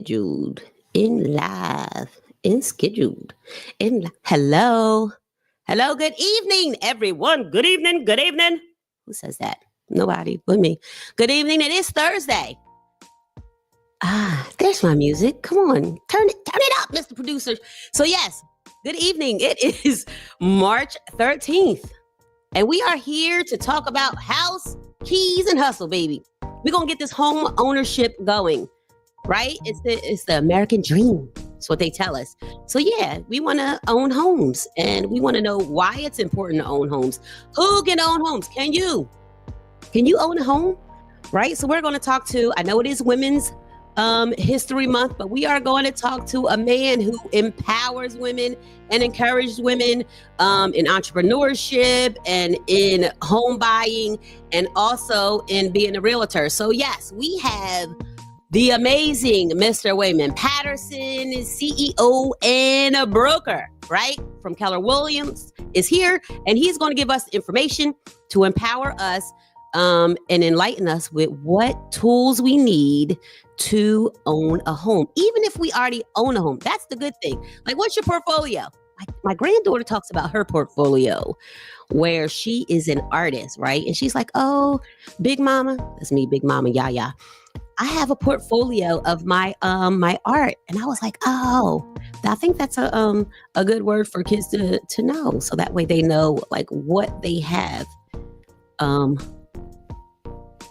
scheduled, in live, in scheduled, hello, hello, good evening, everyone. Good evening, good evening. Who says that? Nobody but me. Good evening. It is Thursday. There's my music. Come on, turn it up, Mr. Producer. So yes, good evening. It is March 13th, and we are here to talk about house, keys, and hustle, baby. We're gonna get this home ownership going, right? It's the American dream. That's what they tell us. So yeah, we want to own homes, and we want to know why it's important to own homes. Who can own homes? Can you? Can you own a home? Right. So we're going to talk to. I know it is Women's History Month, but we are going to talk to a man who empowers women and encourages women in entrepreneurship and in home buying, and also in being a realtor. So yes, we have the amazing Mr. Weyman, Patterson, CEO and a broker, right? From Keller Williams is here, and he's going to give us information to empower us and enlighten us with what tools we need to own a home. Even if we already own a home, that's the good thing. Like, what's your portfolio? My granddaughter talks about her portfolio, where she is an artist, right? And she's like, oh, Big Mama, that's me, Big Mama, Yaya. I have a portfolio of my my art. And I was like, oh, I think that's a good word for kids to know. So that way they know like what they have.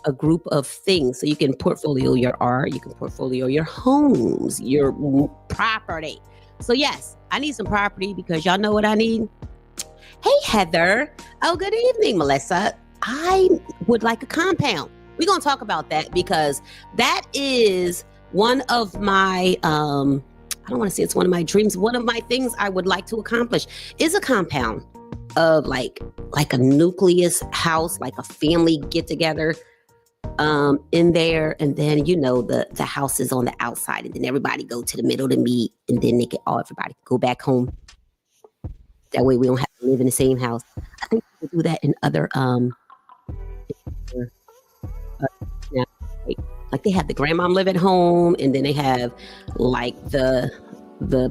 A group of things. So you can portfolio your art, you can portfolio your homes, your property. So yes, I need some property because y'all know what I need. Hey, Heather. Oh, good evening, Melissa. I would like a compound. We're going to talk about that because that is one of my, I don't want to say it's one of my dreams. One of my things I would like to accomplish is a compound of like a nucleus house, like a family get together in there. And then, you know, the house is on the outside, and then everybody go to the middle to meet, and then everybody go back home. That way we don't have to live in the same house. I think we do that in other, yeah, like they have the grandmom live at home, and then they have like the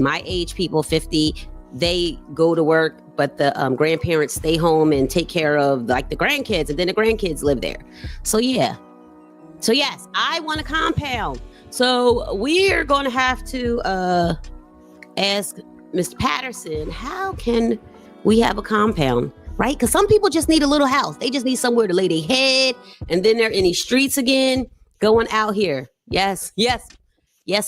my age people, 50, they go to work, but the grandparents stay home and take care of like the grandkids, and then the grandkids live there. So yeah. So yes, I want a compound. So we're going to have to ask Mr. Patterson, how can we have a compound? Right? Because some people just need a little house. They just need somewhere to lay their head. And then they're in these streets again, going out here. Yes,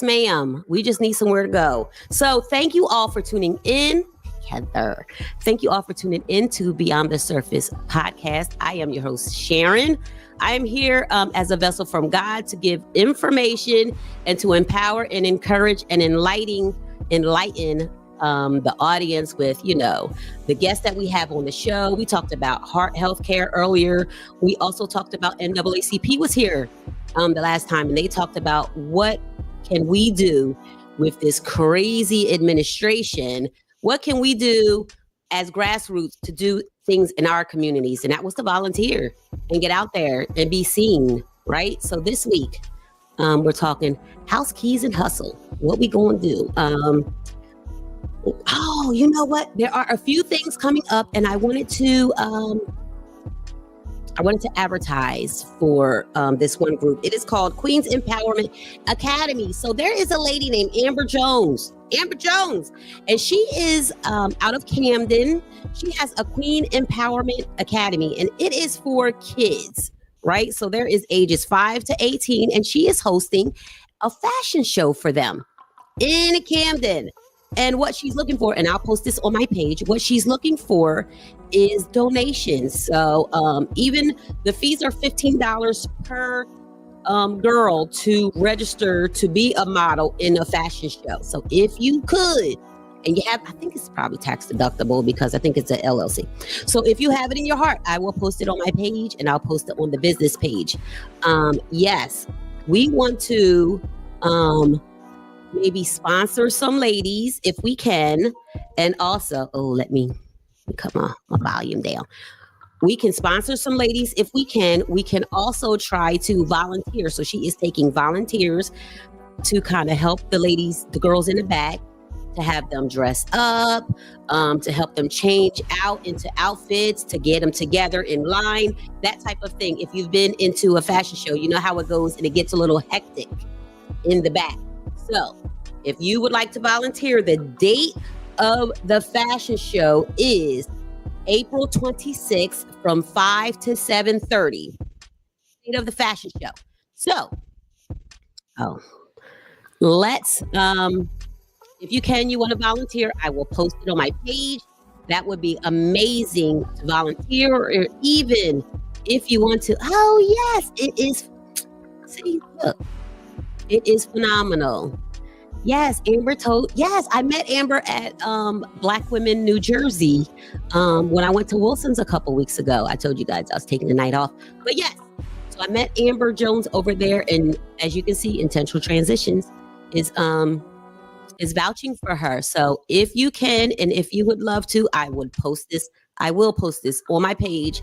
ma'am. We just need somewhere to go. So thank you all for tuning in. Heather. Thank you all for tuning in to Beyond the Surface podcast. I am your host, Sharen. I am here as a vessel from God to give information and to empower and encourage and enlighten the audience with, you know, the guests that we have on the show. We talked about heart health care earlier. We also talked about NAACP was here the last time, and they talked about what can we do with this crazy administration. What can we do as grassroots to do things in our communities? And that was to volunteer and get out there and be seen, right? So this week, we're talking house keys and hustle. What we gonna do? Oh, you know what? There are a few things coming up, and I wanted to advertise for this one group. It is called Queens Empowerment Academy. So there is a lady named Amber Jones, and she is out of Camden. She has a Queen Empowerment Academy, and it is for kids, right? So there is ages 5 to 18, and she is hosting a fashion show for them in Camden. And what she's looking for, and I'll post this on my page, what she's looking for is donations. So even the fees are $15 per girl to register to be a model in a fashion show. So if you could, and you have, I think it's probably tax deductible because I think it's an LLC. So if you have it in your heart, I will post it on my page, and I'll post it on the business page. Yes, we want to maybe sponsor some ladies if we can. And also, let me cut my volume down. We can sponsor some ladies if we can. We can also try to volunteer. So she is taking volunteers to kind of help the ladies, the girls in the back, to have them dress up, to help them change out into outfits, to get them together in line, that type of thing. If you've been into a fashion show, you know how it goes and it gets a little hectic in the back. So if you would like to volunteer, the date of the fashion show is April 26th from 5 to 7:30. Date of the fashion show. So, let's, if you can, you want to volunteer, I will post it on my page. That would be amazing to volunteer, or even if you want to. Oh, yes, it is. See, look, it is phenomenal. Yes, Amber told. Yes, I met Amber at Black Women, New Jersey, when I went to Wilson's a couple weeks ago. I told you guys I was taking the night off. But yes, so I met Amber Jones over there, and as you can see, Intentional Transitions is vouching for her. So if you can, and if you would love to, I will post this on my page.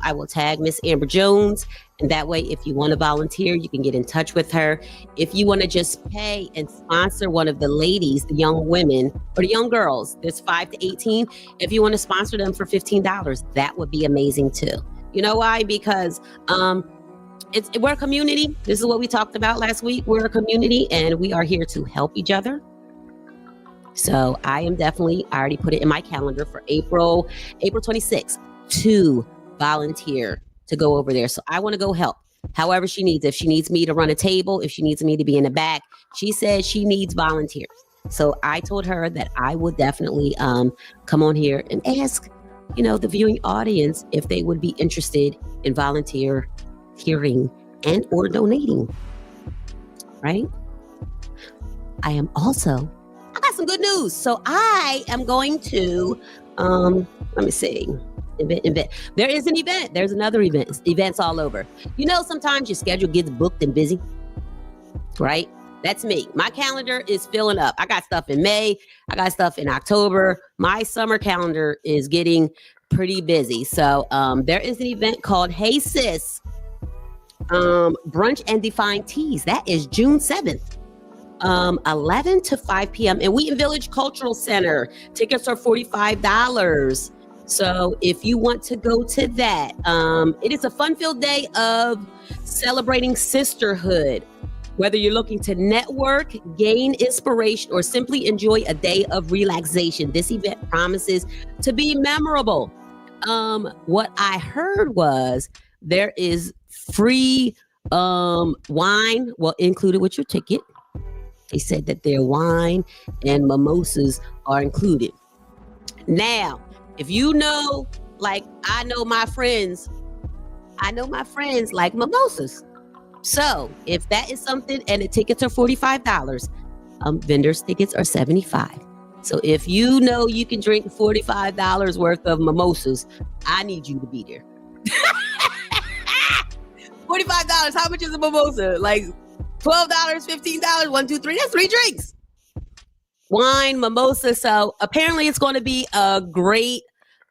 I will tag Miss Amber Jones, and that way, if you want to volunteer, you can get in touch with her. If you want to just pay and sponsor one of the ladies, the young women or the young girls, there's 5 to 18. If you want to sponsor them for $15, that would be amazing too. You know why? Because we're a community. This is what we talked about last week. We're a community, and we are here to help each other. So I already put it in my calendar for April 26th to volunteer to go over there. So I want to go help however she needs. If she needs me to run a table, if she needs me to be in the back, she said she needs volunteers. So I told her that I would definitely come on here and ask, the viewing audience if they would be interested in volunteering and or donating, right? I got some good news. So I am going to, let me see, event. There is an event. There's another event. Events all over. Sometimes your schedule gets booked and busy, right? That's me. My calendar is filling up. I got stuff in May. I got stuff in October. My summer calendar is getting pretty busy. So there is an event called Hey Sis, Brunch and Defined Teas. That is June 7th. 11 to 5 p.m. in Wheaton Village Cultural Center. Tickets are $45. So if you want to go to that, it is a fun-filled day of celebrating sisterhood. Whether you're looking to network, gain inspiration, or simply enjoy a day of relaxation, this event promises to be memorable. What I heard was there is free wine, included with your ticket. They said that their wine and mimosas are included. Now, if I know my friends like mimosas. So if that is something, and the tickets are $45, vendors tickets are $75. So if you can drink $45 worth of mimosas, I need you to be there. $45, how much is a mimosa? Like $12, $15, 1, 2, 3. That's 3 drinks. Wine, mimosa. So apparently it's going to be a great.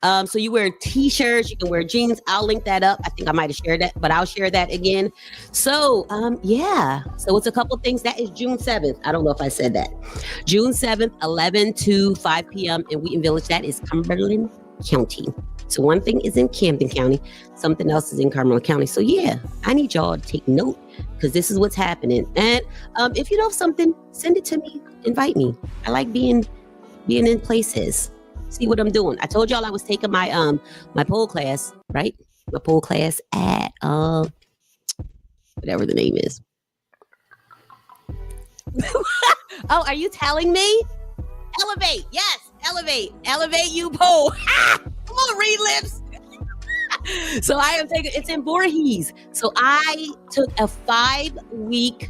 So you wear t-shirts, you can wear jeans. I'll link that up. I think I might have shared that, but I'll share that again. So yeah. So it's a couple things. That is June 7th. I don't know if I said that. June 7th, 11 to 5 p.m. in Wheaton Village. That is Cumberland County. So one thing is in Camden County, something else is in Cumberland County. So yeah, I need y'all to take note, because this is what's happening. And if you know something, send it to me. Invite me. I like being in places. See what I'm doing. I told y'all I was taking my my pole class, right? My pole class at whatever the name is. Oh, are you telling me? Elevate. Yes, elevate you pole. Come on, read lips. So I am taking, it's in Voorhees. So I took a 5-week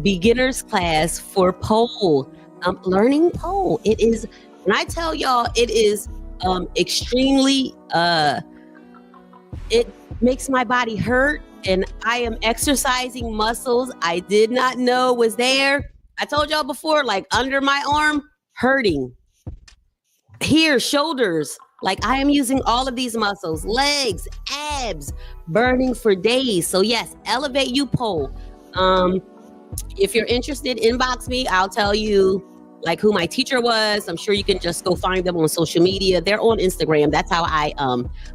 beginner's class for pole, learning pole. It is, when I tell y'all, it is extremely, it makes my body hurt, and I am exercising muscles I did not know was there. I told y'all before, like under my arm, hurting. Here, shoulders. Like I am using all of these muscles, legs, abs, burning for days. So yes, elevate you pole. If you're interested, inbox me. I'll tell you like who my teacher was. I'm sure you can just go find them on social media. They're on Instagram. That's how I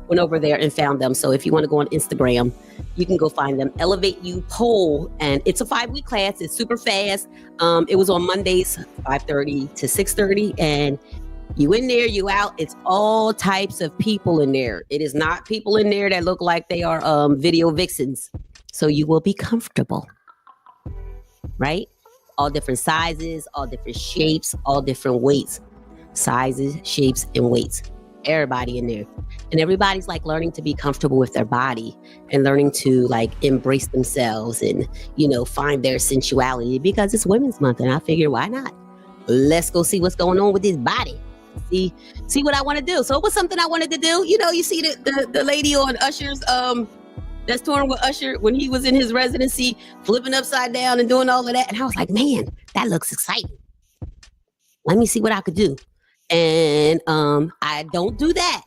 went over there and found them. So if you want to go on Instagram, you can go find them. Elevate You Pole, and it's a 5-week class. It's super fast. It was on Mondays, 5:30 to 6:30, and you in there, you out. It's all types of people in there. It is not people in there that look like they are video vixens. So you will be comfortable, right? All different sizes, all different shapes, all different weights, sizes, shapes, and weights. Everybody in there. And everybody's like learning to be comfortable with their body and learning to like embrace themselves and, you know, find their sensuality, because it's Women's Month. And I figure, why not? Let's go see what's going on with this body. See what I want to do. So it was something I wanted to do. You know, you see the lady on Usher's that's touring with Usher when he was in his residency, flipping upside down and doing all of that. And I was like, man, that looks exciting. Let me see what I could do. And I don't do that.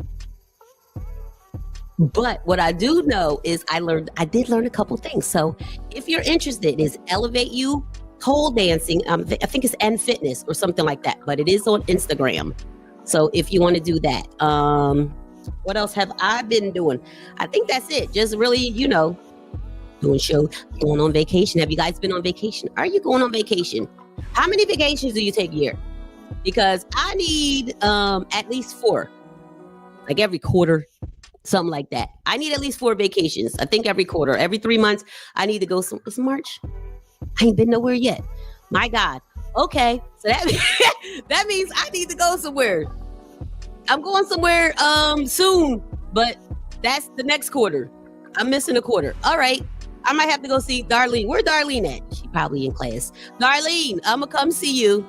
But what I do know is I did learn a couple things. So if you're interested, is Elevate You Pole Dancing. I think it's N Fitness or something like that, but it is on Instagram. So if you want to do that, what else have I been doing? I think that's it. Just really, you know, doing shows, going on vacation. Have you guys been on vacation? Are you going on vacation? How many vacations do you take a year? Because I need at least 4, like every quarter, something like that. I need at least 4 vacations. I think every quarter, every 3 months, I need to go. It's March. I ain't been nowhere yet. My God. Okay. So that means I need to go somewhere. I'm going somewhere soon, but that's the next quarter. I'm missing a quarter. All right. I might have to go see Darlene. Where Darlene at? She probably in class. Darlene, I'm going to come see you.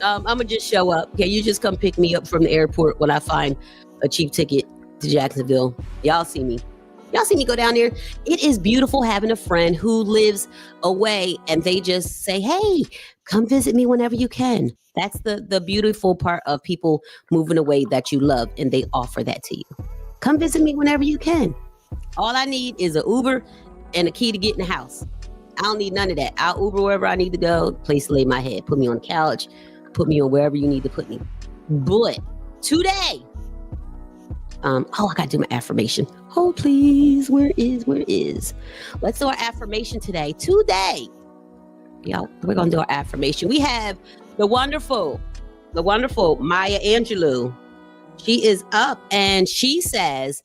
I'm going to just show up. Okay, you just come pick me up from the airport when I find a cheap ticket to Jacksonville. Y'all see me go down there. It is beautiful having a friend who lives away and they just say, hey, come visit me whenever you can. That's the beautiful part of people moving away that you love, and they offer that to you. Come visit me whenever you can. All I need is an Uber and a key to get in the house. I don't need none of that. I'll Uber wherever I need to go, place to lay my head, put me on the couch, put me on wherever you need to put me. But today, I gotta do my affirmation. Oh, please, where is? Let's do our affirmation today. Today, y'all, we're gonna do our affirmation. We have the wonderful Maya Angelou. She is up and she says,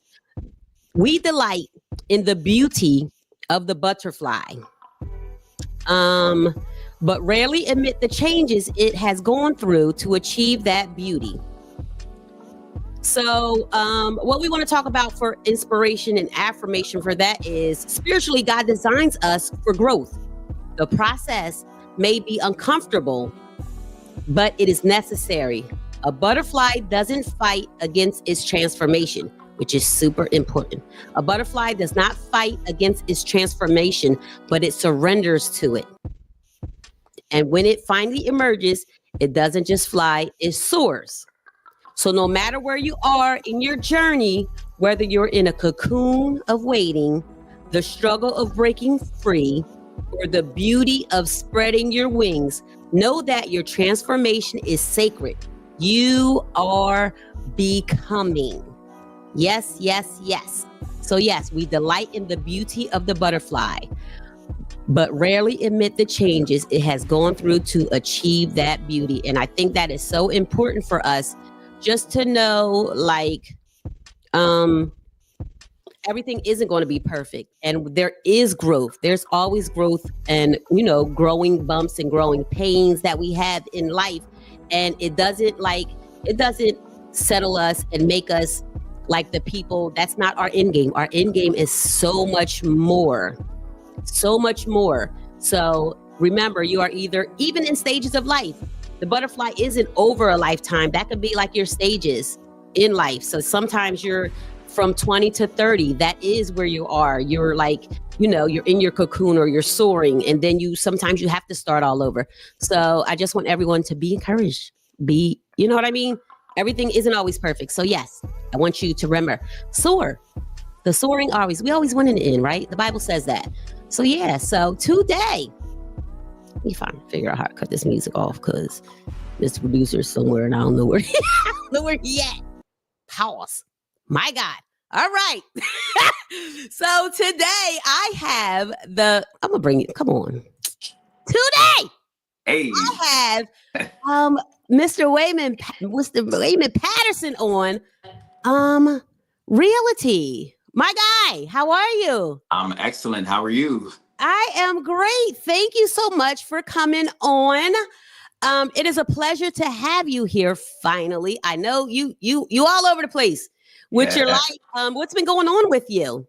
we delight in the beauty of the butterfly, but rarely admit the changes it has gone through to achieve that beauty. So what we want to talk about for inspiration and affirmation for that is, spiritually, God designs us for growth. The process may be uncomfortable, but it is necessary. A butterfly doesn't fight against its transformation, which is super important. A butterfly does not fight against its transformation, but it surrenders to it. And when it finally emerges, it doesn't just fly, it soars. So no matter where you are in your journey, whether you're in a cocoon of waiting, the struggle of breaking free, or the beauty of spreading your wings, know that your transformation is sacred. You are becoming. Yes, yes, yes. So yes, we delight in the beauty of the butterfly, but rarely admit the changes it has gone through to achieve that beauty. And I think that is so important for us, just to know, like, everything isn't going to be perfect, and there is growth. There's always growth, and, you know, growing bumps and growing pains that we have in life. And it doesn't settle us and make us like the people. That's not our end game. Our end game is so much more. So remember, you are either, even in stages of life, the butterfly isn't over a lifetime. That could be like your stages in life. So sometimes you're from 20 to 30. That is where you are. You're like, you know, you're in your cocoon or you're soaring. And then sometimes you have to start all over. So I just want everyone to be encouraged. You know what I mean? Everything isn't always perfect. So yes, I want you to remember, soar. The soaring we always win in the end, right? The Bible says that. So yeah, so today, Let me figure out how to cut this music off because Mr. Producer's somewhere and I don't know where I don't know where he at. Pause. My God. All right. So today I have I'm gonna bring it. Come on. Today Hey. I have Mr. Weyman Patterson on Realty. My guy, how are you? I'm excellent. How are you? I am great. Thank you so much for coming on. It is a pleasure to have you here finally. I know you all over the place with your life. What's been going on with you?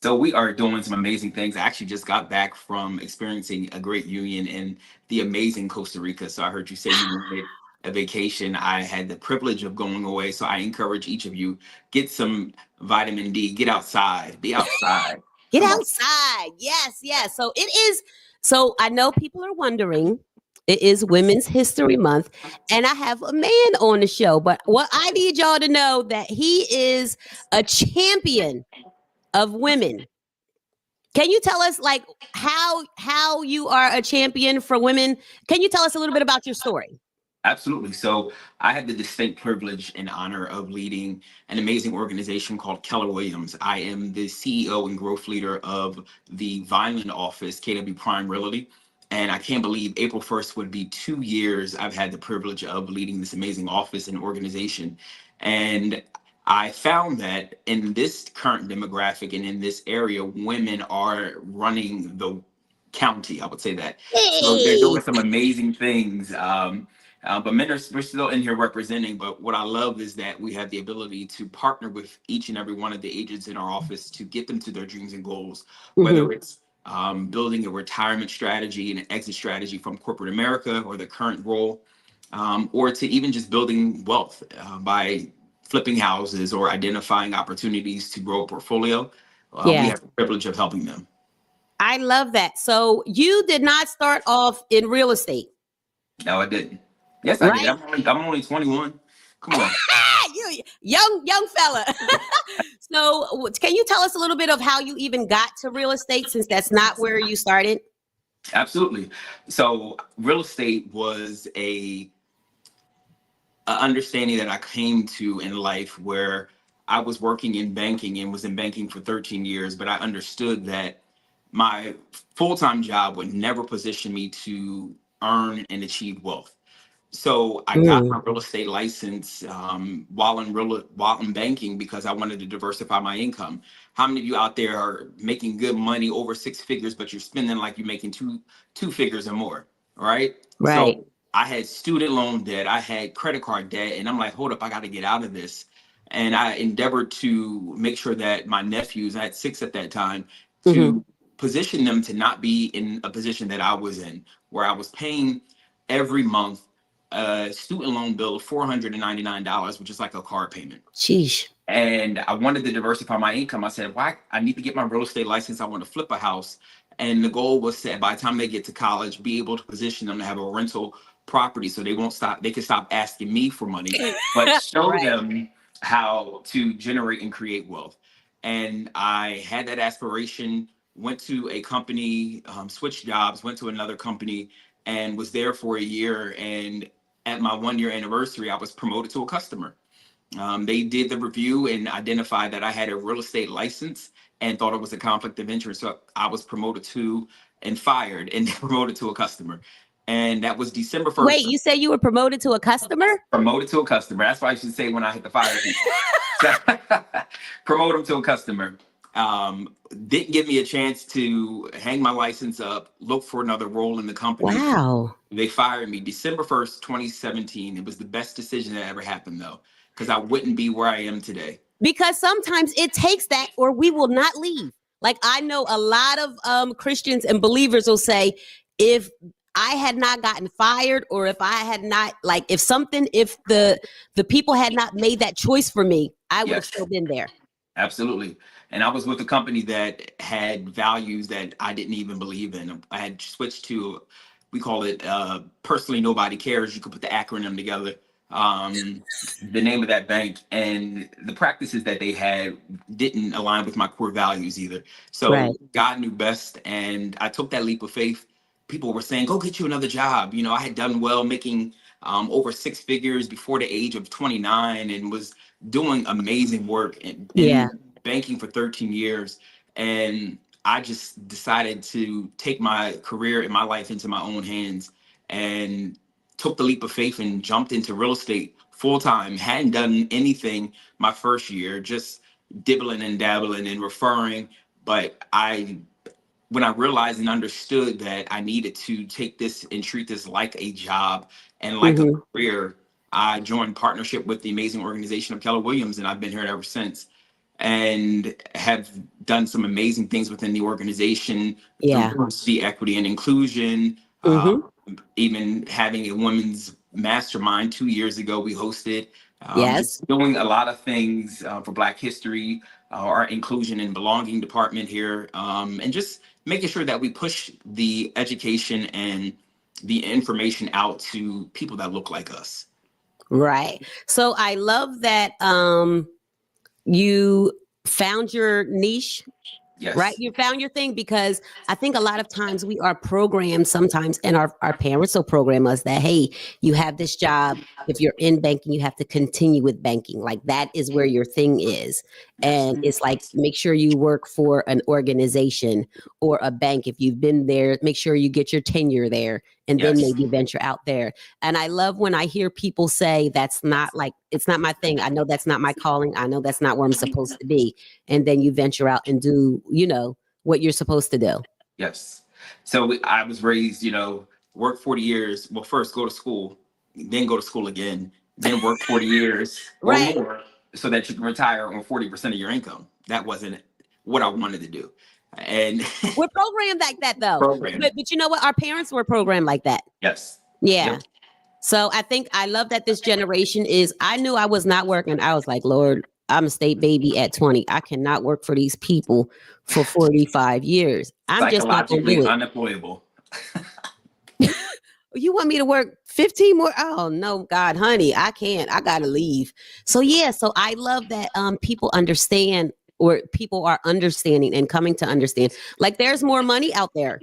So we are doing some amazing things. I actually just got back from experiencing a great union in the amazing Costa Rica. So I heard you say you wanted a vacation. I had the privilege of going away. So I encourage each of you, get some vitamin D, get outside, be outside. Get outside. Yes, yes. So it is. So I know people are wondering, it is Women's History Month, and I have a man on the show. But what I need y'all to know that he is a champion of women. Can you tell us like how you are a champion for women? Can you tell us a little bit about your story? Absolutely. So I had the distinct privilege and honor of leading an amazing organization called Keller Williams. I am the CEO and growth leader of the Vineland office, KW Prime Realty. And I can't believe April 1st would be 2 years I've had the privilege of leading this amazing office and organization. And I found that in this current demographic and in this area, women are running the county, I would say that. Hey. So they're doing some amazing things. But men we're still in here representing. But what I love is that we have the ability to partner with each and every one of the agents in our office to get them to their dreams and goals, whether it's building a retirement strategy and an exit strategy from corporate America or the current role, or to even just building wealth by flipping houses or identifying opportunities to grow a portfolio. We have the privilege of helping them. I love that. So you did not start off in real estate. No, I didn't. Yes, I did. I'm only 21. Come on. You young fella. So can you tell us a little bit of how you even got to real estate, since that's not where you started? Absolutely. So real estate was a understanding that I came to in life, where I was working in banking and was in banking for 13 years, but I understood that my full-time job would never position me to earn and achieve wealth. So I got my real estate license while in banking because I wanted to diversify my income. How many of you out there are making good money, over 6 figures, but you're spending like you're making two figures or more, right? Right. So I had student loan debt, I had credit card debt, and I'm like, hold up, I got to get out of this. And I endeavored to make sure that my nephews, I had 6 at that time, to position them to not be in a position that I was in, where I was paying every month a student loan bill of $499, which is like a car payment. Sheesh. And I wanted to diversify my income. I said, why? I need to get my real estate license. I want to flip a house. And the goal was to, by the time they get to college, be able to position them to have a rental property so they won't stop. They can stop asking me for money, but show them how to generate and create wealth. And I had that aspiration, went to a company, switched jobs, went to another company, and was there for a year. And at my 1-year anniversary, I was promoted to a customer. They did the review and identified that I had a real estate license and thought it was a conflict of interest. So I was promoted to and fired and promoted to a customer. And that was December 1st. Wait, you say you were promoted to a customer? Promoted to a customer. That's why I should say when I hit the fire people. Promote them to a customer. Didn't give me a chance to hang my license up, look for another role in the company. Wow. They fired me December 1st, 2017. It was the best decision that ever happened, though, because I wouldn't be where I am today. Because sometimes it takes that or we will not leave. Like I know a lot of Christians and believers will say, if I had not gotten fired, or if I had not, like, if the people had not made that choice for me, I would have still been there. Absolutely. And I was with a company that had values that I didn't even believe in. I had switched to, we call it personally nobody cares. You could put the acronym together. The name of that bank, and the practices that they had didn't align with my core values either. So God knew best, and I took that leap of faith, people were saying, go get you another job. You know, I had done well making over six figures before the age of 29 and was doing amazing work Yeah. in banking for 13 years. And I just decided to take my career and my life into my own hands and took the leap of faith and jumped into real estate full time. Hadn't done anything my first year, just dibbling and dabbling and referring. But when I realized and understood that I needed to take this and treat this like a job and like a Hmm. career, I joined partnership with the amazing organization of Keller Williams, and I've been here ever since. And have done some amazing things within the organization through Yeah. diversity, equity, and inclusion. Hmm. Even having a women's mastermind 2 years ago, we hosted. Yes. Just doing a lot of things for Black History, our inclusion and belonging department here, and just making sure that we push the education and the information out to people that look like us. Right. So I love that you found your niche, right? Yes. You found your thing, because I think a lot of times we are programmed sometimes, and our parents will program us that, hey, you have this job. If you're in banking, you have to continue with banking. Like that is where your thing is. Yes. And it's like, make sure you work for an organization or a bank. If you've been there, make sure you get your tenure there and then Yes. maybe venture out there. And I love when I hear people say, that's not like, it's not my thing. I know that's not my calling. I know that's not where I'm supposed to be. And then you venture out and do, what you're supposed to do. Yes. So I was raised, work 40 years. Well, first go to school, then go to school again, then work 40 years or Right. more so that you can retire on 40% of your income. That wasn't what I wanted to do. And We're programmed like that though. program. But you know what? Our parents were programmed like that. Yes. Yeah. Yep. So I think I love that this generation is, I knew I was not working. I was like, Lord, I'm a state baby at 20. I cannot work for these people for 45 years. I'm just not going to Psychologically do it. unemployable. You want me to work 15 more? Oh no, God, honey, I can't. I gotta leave. So yeah, so I love that people understand, or people are understanding and coming to understand. Like there's more money out there,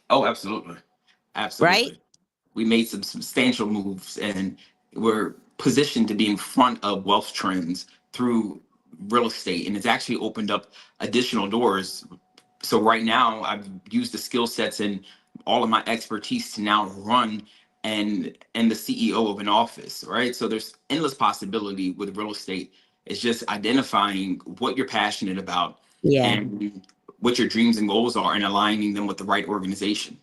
Oh, absolutely. right? Absolutely. We made some substantial moves and we're positioned to be in front of wealth trends through real estate. And it's actually opened up additional doors. So right now I've used the skill sets and all of my expertise to now run and the CEO of an office, right? So there's endless possibility with real estate. It's just identifying what you're passionate about Yeah. and what your dreams and goals are and aligning them with the right organization.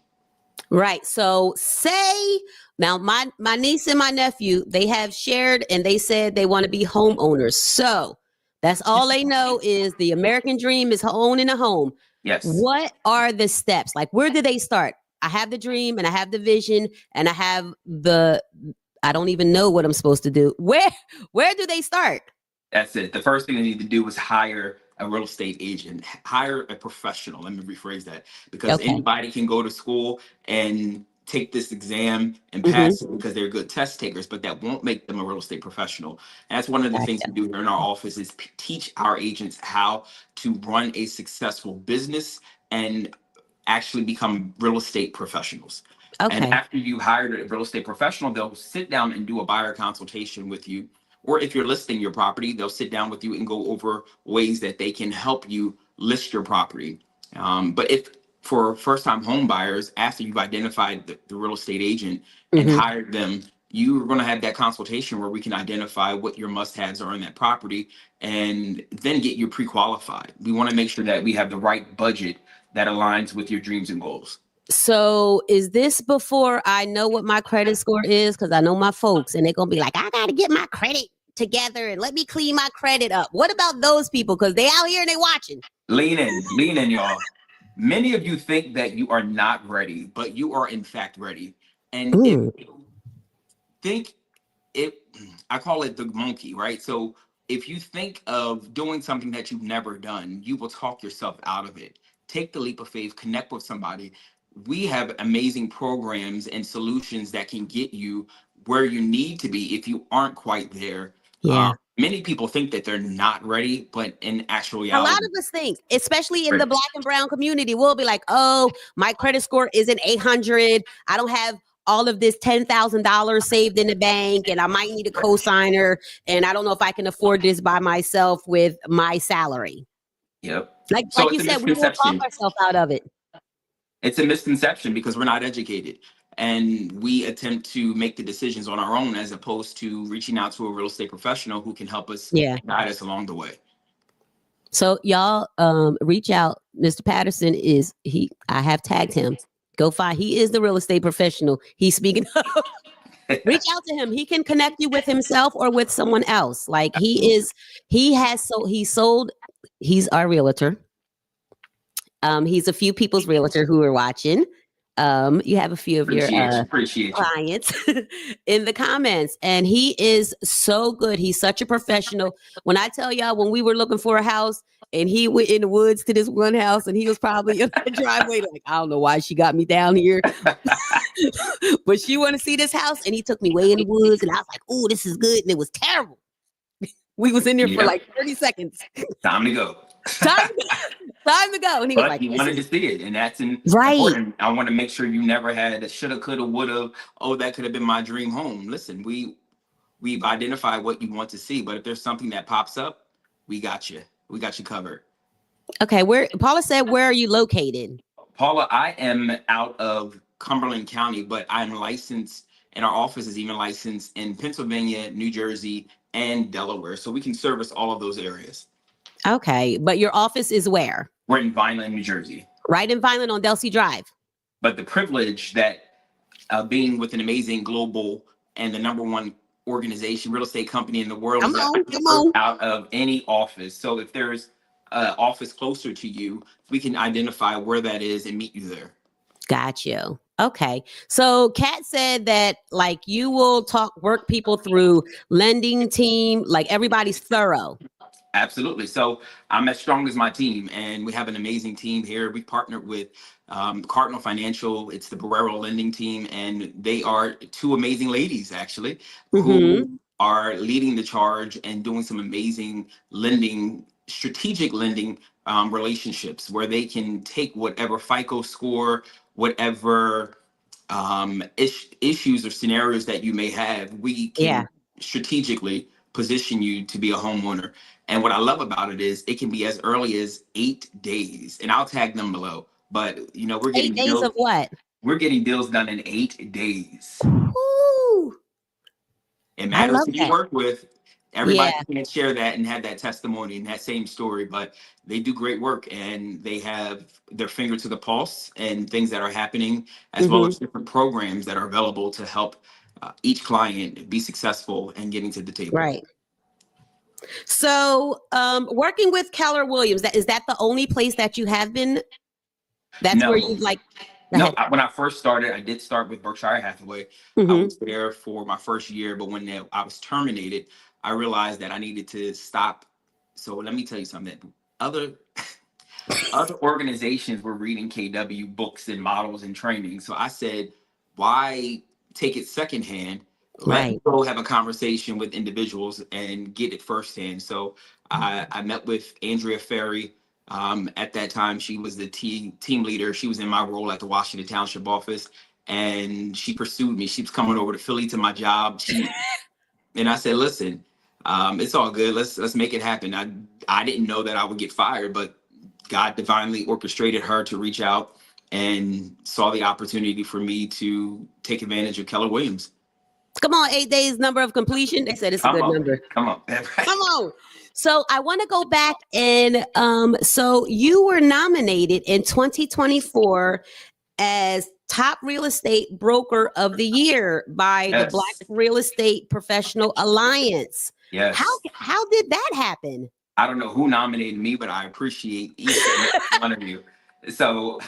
Right. So say now my niece and my nephew, they have shared and they said they want to be homeowners. So that's all they know is the American dream is owning a home. Yes. What are the steps? Like where do they start? I have the dream and I have the vision and I don't even know what I'm supposed to do. Where do they start? That's it. The first thing they need to do is hire a real estate agent, hire a professional. Let me rephrase that because Okay. anybody can go to school and take this exam and Hmm. pass it because they're good test takers, but that won't make them a real estate professional. And that's one of the things we do here in our office is teach our agents how to run a successful business and actually become real estate professionals. And Okay. after you hired a real estate professional, they'll sit down and do a buyer consultation with you. Or if you're listing your property, they'll sit down with you and go over ways that they can help you list your property. But if for first time home buyers, after you've identified the real estate agent and Hmm. hired them, you're going to have that consultation where we can identify what your must haves are in that property and then get you pre qualified. We want to make sure that we have the right budget that aligns with your dreams and goals. So is this before I know what my credit score is? Because I know my folks and they're going to be like, I got to get my credit together and let me clean my credit up. What about those people? Because they out here and they watching. Lean in, y'all. Many of you think that you are not ready, but you are in fact ready. And if Mm, you think it, I call it the monkey, right? So if you think of doing something that you've never done, you will talk yourself out of it. Take the leap of faith, connect with somebody. We have amazing programs and solutions that can get you where you need to be if you aren't quite there. yeah. Many people think that they're not ready, but in actual A lot reality, of us think, especially in the right. Black and brown community, we'll be like, oh, my credit score isn't 800. I don't have all of this $10,000 saved in the bank, and I might need a cosigner, and I don't know if I can afford this by myself with my salary. Yep. So Like it's you a said, we will talk misconception. ourselves out of it. It's a misconception because we're not educated and we attempt to make the decisions on our own as opposed to reaching out to a real estate professional who can help us Yeah. guide us along the way. So y'all reach out. Mr. Patterson I have tagged him. Go find, he is the real estate professional. He's speaking of. Reach out to him. He can connect you with himself or with someone else. Like Absolutely. he's our realtor. He's a few people's realtor who are watching. You have a few of your Appreciate you. clients in the comments, and he is so good. He's such a professional. When I tell y'all, when we were looking for a house and he went in the woods to this one house and he was probably in the driveway, like, I don't know why she got me down here, but she wanted to see this house, and he took me way in the woods, and I was like, oh, this is good. And it was terrible. We was in there for Yep. like 30 seconds. Time to go. Time to go. And he was But like, he wanted to see it, and that's right. important. I want to make sure you never had a shoulda, coulda, woulda. Oh, that could have been my dream home. Listen, we've identified what you want to see, but if there's something that pops up, we got you. We got you covered. Okay, Paula said, where are you located? Paula, I am out of Cumberland County, but I'm licensed, and our office is even licensed in Pennsylvania, New Jersey, and Delaware. So we can service all of those areas. Okay, but your office is where? We're in Vineland, New Jersey. Right in Vineland on Delsea Drive. But the privilege that being with an amazing global and the number one organization, real estate company in the world, is that I can work out of any office. So if there's an office closer to you, we can identify where that is and meet you there. Got you. Okay. So Kat said that like you will work people through lending team, like everybody's thorough. Absolutely. So I'm as strong as my team, and we have an amazing team here. We partnered with Cardinal Financial. It's the Barrero lending team, and they are two amazing ladies, actually, who are leading the charge and doing some amazing lending, strategic lending relationships where they can take whatever FICO score, whatever issues or scenarios that you may have, we can strategically position you to be a homeowner. And what I love about it is it can be as early as 8 days, and I'll tag them below. But you know, we're getting 8 days of what? We're getting deals done in 8 days. Ooh. It matters who you that. work with. Everybody can't share that and have that testimony and that same story, but they do great work and they have their finger to the pulse and things that are happening, as well as different programs that are available to help each client be successful and getting to the table. Right. So, working with Keller Williams, is that the only place that you have been? That's where you like. No, when I first started, I did start with Berkshire Hathaway. I was there for my first year, but when I was terminated, I realized that I needed to stop. So let me tell you something. Other organizations were reading KW books and models and training. So I said, why take it secondhand? Let me go have a conversation with individuals and get it firsthand. So I met with Andrea Ferry. At that time, she was the team leader. She was in my role at the Washington Township office, and she pursued me. She was coming over to Philly to my job. And I said, listen, it's all good. Let's make it happen. I didn't know that I would get fired, but God divinely orchestrated her to reach out and saw the opportunity for me to take advantage of Keller Williams. Come on, 8 days number of completion. They said it's a good number. Come on. Come on. So I want to go back and so you were nominated in 2024 as top real estate broker of the year by the Black Real Estate Professional Alliance. Yes. How did that happen? I don't know who nominated me, but I appreciate each and every one of you. So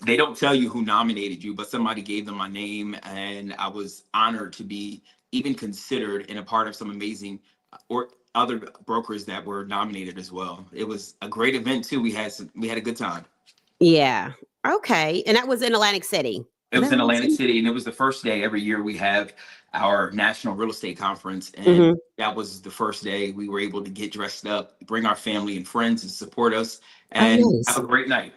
they don't tell you who nominated you, but somebody gave them my name, and I was honored to be even considered and a part of some amazing or other brokers that were nominated as well. It was a great event too. We had a good time. Yeah. Okay. And that was in Atlantic City. It was in Atlantic City, and it was the first day. Every year we have our national real estate conference, and Mm-hmm. that was the first day we were able to get dressed up, bring our family and friends and support us, Oh, and have nice. a great night.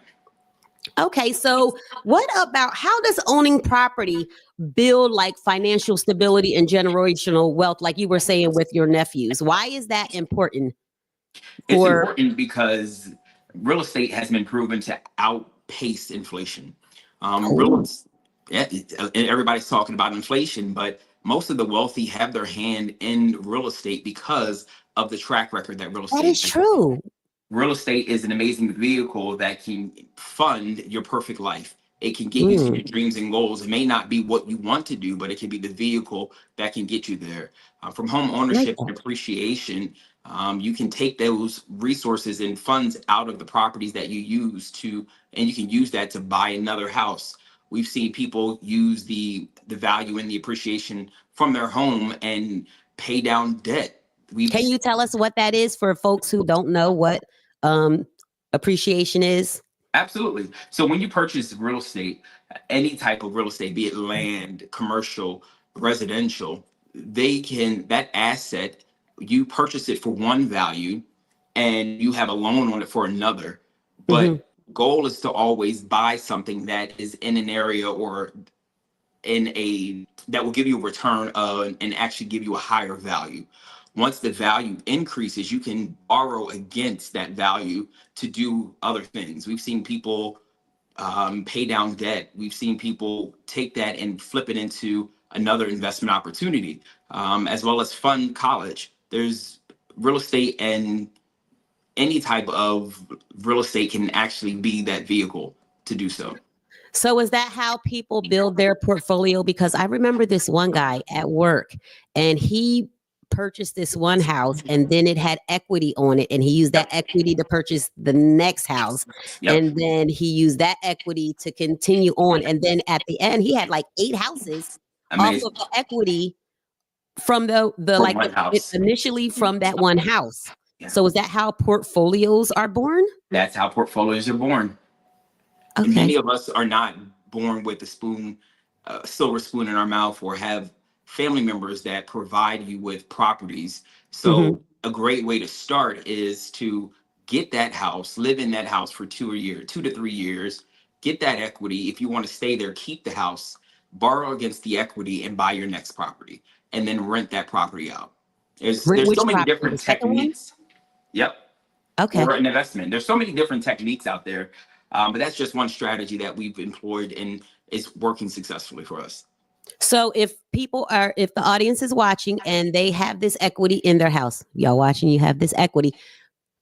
Okay, so what about how does owning property build like financial stability and generational wealth, like you were saying with your nephews? Why is that important It's for? important because real estate has been proven to outpace inflation. Oh, Yeah, and everybody's talking about inflation, but most of the wealthy have their hand in real estate because of the track record that real that estate is has. true. Real estate is an amazing vehicle that can fund your perfect life. It can get you to Mm, your dreams and goals. It may not be what you want to do, but it can be the vehicle that can get you there. From home like ownership that. and appreciation, you can take those resources and funds out of the properties that you use to, and you can use that to buy another house. We've seen people use the value and the appreciation from their home and pay down debt. We've Can you tell us what that is for folks who don't know what um, appreciation is? Absolutely. So when you purchase real estate, any type of real estate, be it land, commercial, residential, that asset, you purchase it for one value and you have a loan on it for another. Hmm. But goal is to always buy something that is in an area or in a that will give you a return and actually give you a higher value. Once the value increases, you can borrow against that value to do other things. We've seen people pay down debt. We've seen people take that and flip it into another investment opportunity, as well as fund college. There's real estate, and any type of real estate can actually be that vehicle to do so. So is that how people build their portfolio? Because I remember this one guy at work and he purchased this one house and then it had equity on it and he used that Yep. equity to purchase the next house Yep. and then he used that equity to continue on and then at the end he had like 8 houses off of Amazing. the equity from the From like one house. initially from that one house. Yeah. So is that how portfolios are born? That's how portfolios are born. And Okay. many of us are not born with a silver spoon in our mouth, or have family members that provide you with properties. Hmm. So a great way to start is to get that house, live in that house for 2 to 3 years, get that equity. If you want to stay there, keep the house, borrow against the equity, and buy your next property, and then rent that property out. Rent There's so which many property? The different second one? techniques. Yep. Okay. Or an investment. There's so many different techniques out there, but that's just one strategy that we've employed and is working successfully for us. So if the audience is watching and they have this equity in their house, y'all watching, you have this equity,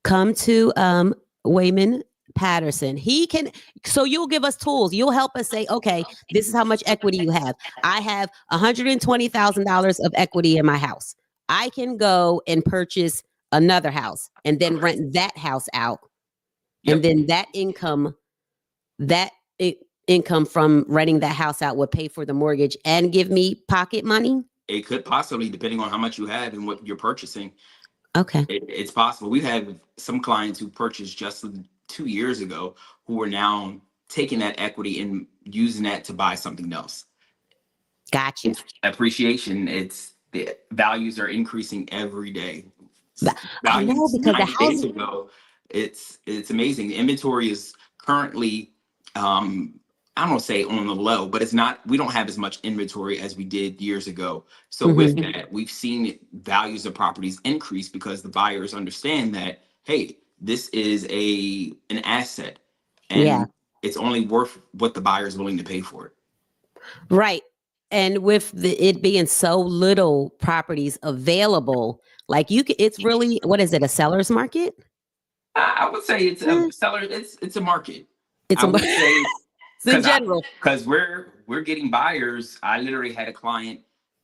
come to Weyman Patterson. So you'll give us tools. You'll help us say, okay, this is how much equity you have. I have $120,000 of equity in my house. I can go and purchase another house and then rent that house out. And Yep. then that income from renting that house out would pay for the mortgage and give me pocket money. It could possibly, depending on how much you have and what you're purchasing, Okay. it's possible. We've had some clients who purchased just 2 years ago who are now taking that equity and using that to buy something else. Gotcha. It's appreciation. It's the values are increasing every day. I know Values because the 90 days housing. ago, it's amazing. The inventory is currently, I don't want to say on the low, but it's not. We don't have as much inventory as we did years ago. So with Mhm. that, we've seen values of properties increase because the buyers understand that, hey, this is an asset, Yeah. and it's only worth what the buyer is willing to pay for it. Right. And with it being so little properties available, like it's really, what is it, a seller's market? I would say it's a Eh, seller. It's a market. it's I a, would say it's in general. because we're getting buyers. I literally had a client,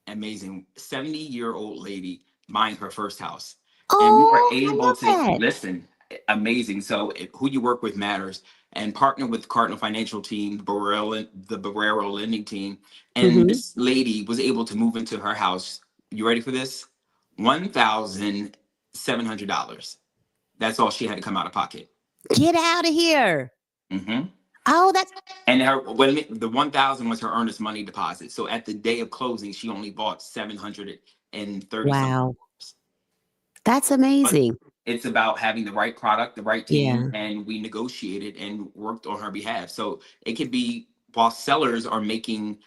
amazing 70-year-old lady buying her first house, and we were Oh, I able love to that. listen. Amazing. So who you work with matters, and partner with Cardinal Financial Team, the Barrero lending team, and Hmm. this lady was able to move into her house. You ready for this? $1,700. That's all she had to come out of pocket. Get out of here. Hmm. Oh, that's And the 1,000 was her earnest money deposit. So at the day of closing, she only bought 730 something. wow. That's But amazing. it's about having the right product, the right team, Yeah. and we negotiated and worked on her behalf. So it could be while sellers are making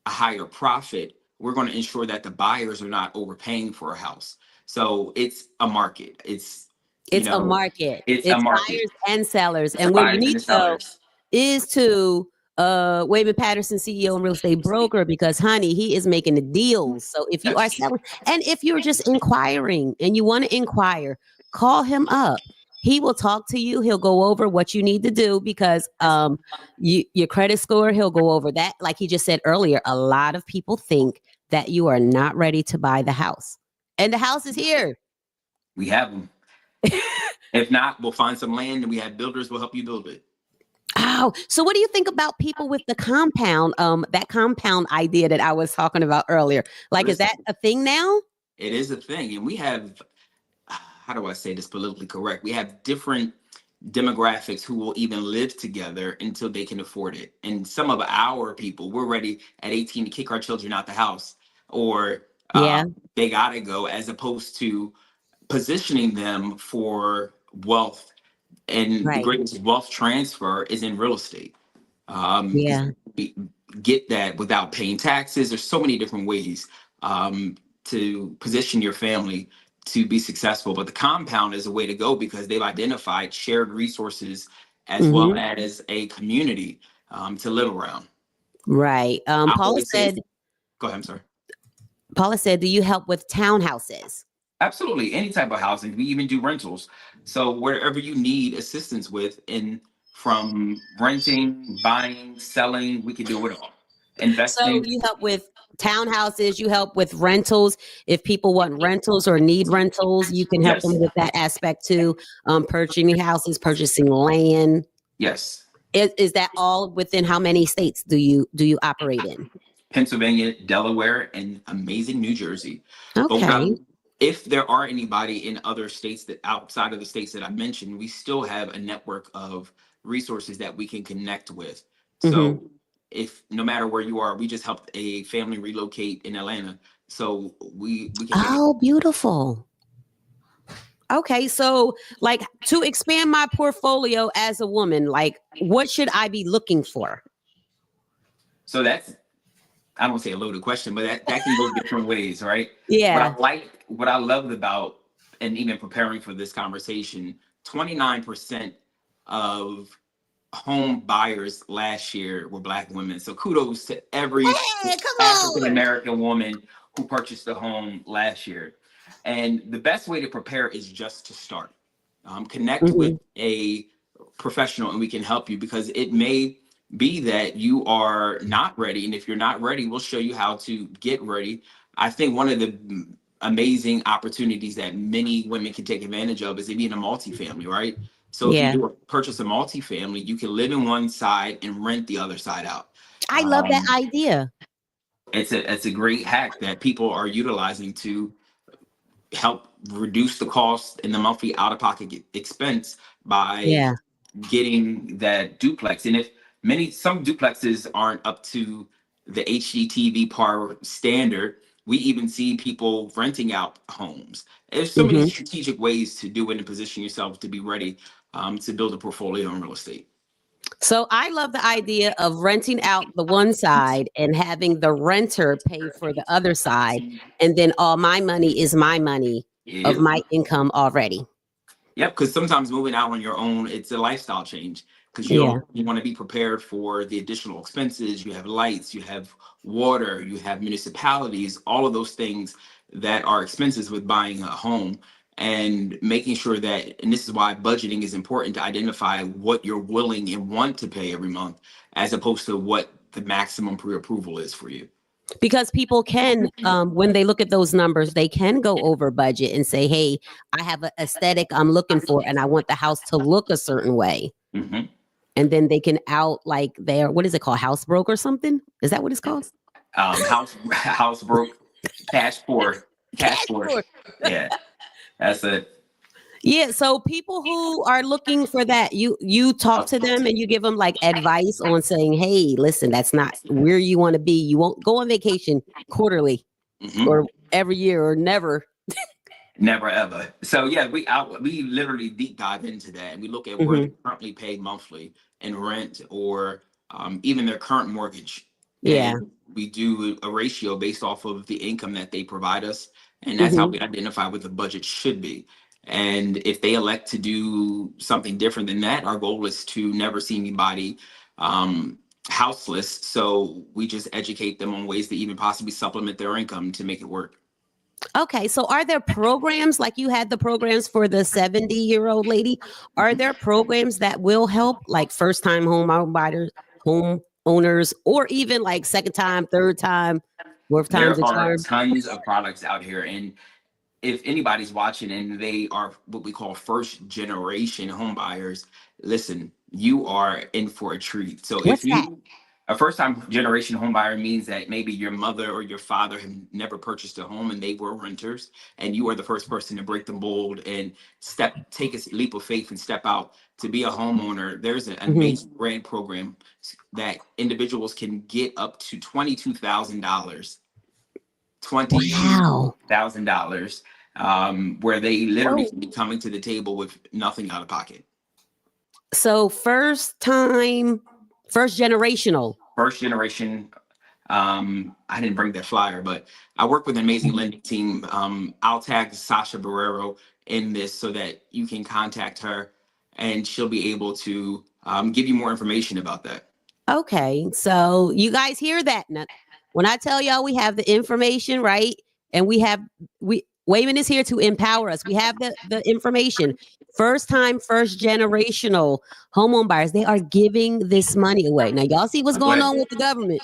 a higher profit, we're going to ensure that the buyers are not overpaying for a house. So it's a market. It's a market. It's a It's market. buyers and sellers. It's the And where you buyers and need the to go sellers. is to Weyman Patterson, CEO and real estate broker, because honey, he is making the deals. So if you are Yes. selling, and if you're just inquiring and you want to inquire, call him up. He will talk to you. He'll go over what you need to do because your credit score, he'll go over that. Like he just said earlier, a lot of people think that you are not ready to buy the house. And the house is here. We have them. If not, we'll find some land and we have builders will help you build it. Oh, so what do you think about people with the compound, that compound idea that I was talking about earlier? Like, is Listen, that a thing now? it is a thing. And we have, how do I say this politically correct? We have different demographics who will even live together until they can afford it. And some of our people, we're ready at 18 to kick our children out the house, or Yeah, they gotta go, as opposed to positioning them for wealth. And the right. greatest wealth transfer is in real estate. Because Yeah. we get that without paying taxes. There's so many different ways to position your family to be successful. But the compound is a way to go because they've identified shared resources as well Hmm. as a community to live around. Right. I always say, go ahead, I'm sorry. Paula said, do you help with townhouses? Absolutely, any type of housing. We even do rentals. So wherever you need assistance with, in from renting, buying, selling, we can do it all. So Investing, you help with townhouses, you help with rentals. If people want rentals or need rentals, you can help yes, them with that aspect too. Purchasing houses, purchasing land. yes. Is that all within how many states do you operate in? Pennsylvania, Delaware, and amazing New Jersey. But Okay. if there are anybody in other states that outside of the states that I mentioned, we still have a network of resources that we can connect with. Hmm. So if no matter where you are, we just helped a family relocate in Atlanta. So we can make it. Oh, beautiful. Okay, so like to expand my portfolio as a woman, like what should I be looking for? So that's, I don't say a loaded question, but that can go different ways, right? Yeah. What I loved about, and even preparing for this conversation, 29% of home buyers last year were Black women. So kudos to every Hey, come African on. American woman who purchased a home last year. And the best way to prepare is just to start. Connect with Hmm. a professional and we can help you, because it may be that you are not ready. And if you're not ready, we'll show you how to get ready. I think one of the amazing opportunities that many women can take advantage of is being a multifamily, right? So if you Yeah. do purchase a multifamily, you can live in one side and rent the other side out. I love that Um, idea. it's a great hack that people are utilizing to help reduce the cost and the monthly out-of-pocket expense by Yeah. getting that duplex. And if some duplexes aren't up to the HGTV par standard, we even see people renting out homes. There's so many Hmm. strategic ways to do it and position yourself to be ready to build a portfolio in real estate. So I love the idea of renting out the one side and having the renter pay for the other side. And then all my money is my money of Yeah. my income already. Yep, because sometimes moving out on your own, it's a lifestyle change, because Yeah. you want to be prepared for the additional expenses. You have lights, you have water, you have municipalities, all of those things that are expenses with buying a home, and making sure that, and this is why budgeting is important, to identify what you're willing and want to pay every month, as opposed to what the maximum pre-approval is for you. Because people can, when they look at those numbers, they can go over budget and say, hey, I have an aesthetic I'm looking for and I want the house to look a certain way. Mhm. And then they can out like their, what is it called? House broke or something? Is that what it's called? House broke, cash poor, cash Cash poor. for. Yeah, that's it. Yeah, so people who are looking for that, you talk to them and you give them like advice on saying, "Hey, listen, that's not where you want to be. You won't go on vacation quarterly Mhm. or every year or never." Never ever. So yeah, we literally deep dive into that, and we look at where they Hmm. currently pay monthly in rent, or even their current mortgage, Yeah. and we do a ratio based off of the income that they provide us, and that's how Hmm. we identify what the budget should be. And if they elect to do something different than that, our goal is to never see anybody um, houseless. So we just educate them on ways to even possibly supplement their income to make it work. Okay, so are there programs like you had the programs for the 70-year-old lady? Are there programs that will help like first time buyers, home owners, or even like second time, third time, fourth time's There a are charm? tons of products out here, and if anybody's watching and they are what we call first generation home buyers, listen, you are in for a treat. So if What's that? you a first time generation home buyer means that maybe your mother or your father have never purchased a home and they were renters, and you are the first person to break the mold and take a leap of faith and step out to be a homeowner. There's an Hmm. amazing grant program that individuals can get up to $22,000, Wow. $22,000, where they literally Whoa. can be coming to the table with nothing out of pocket. So first time, first generational. First generation. I didn't bring that flyer, but I work with an amazing lending team. I'll tag Sasha Barrero in this so that you can contact her, and she'll be able to give you more information about that. Okay, so you guys hear that? Now, when I tell y'all we have the information, right? And we Weyman is here to empower us. We have the information. First time, first generational homeown buyers, they are giving this money away. Now y'all see what's I'm going glad. on with the government.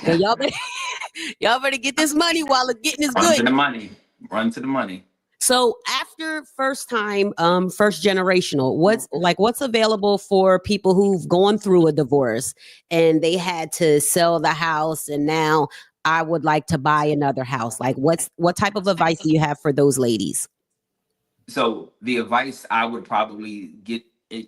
Now y'all better get this money while it's getting is Run good. to the money. Run to the money. So after first time, first generational, what's available for people who've gone through a divorce and they had to sell the house and now I would like to buy another house? Like what type of advice do you have for those ladies? So the advice I would probably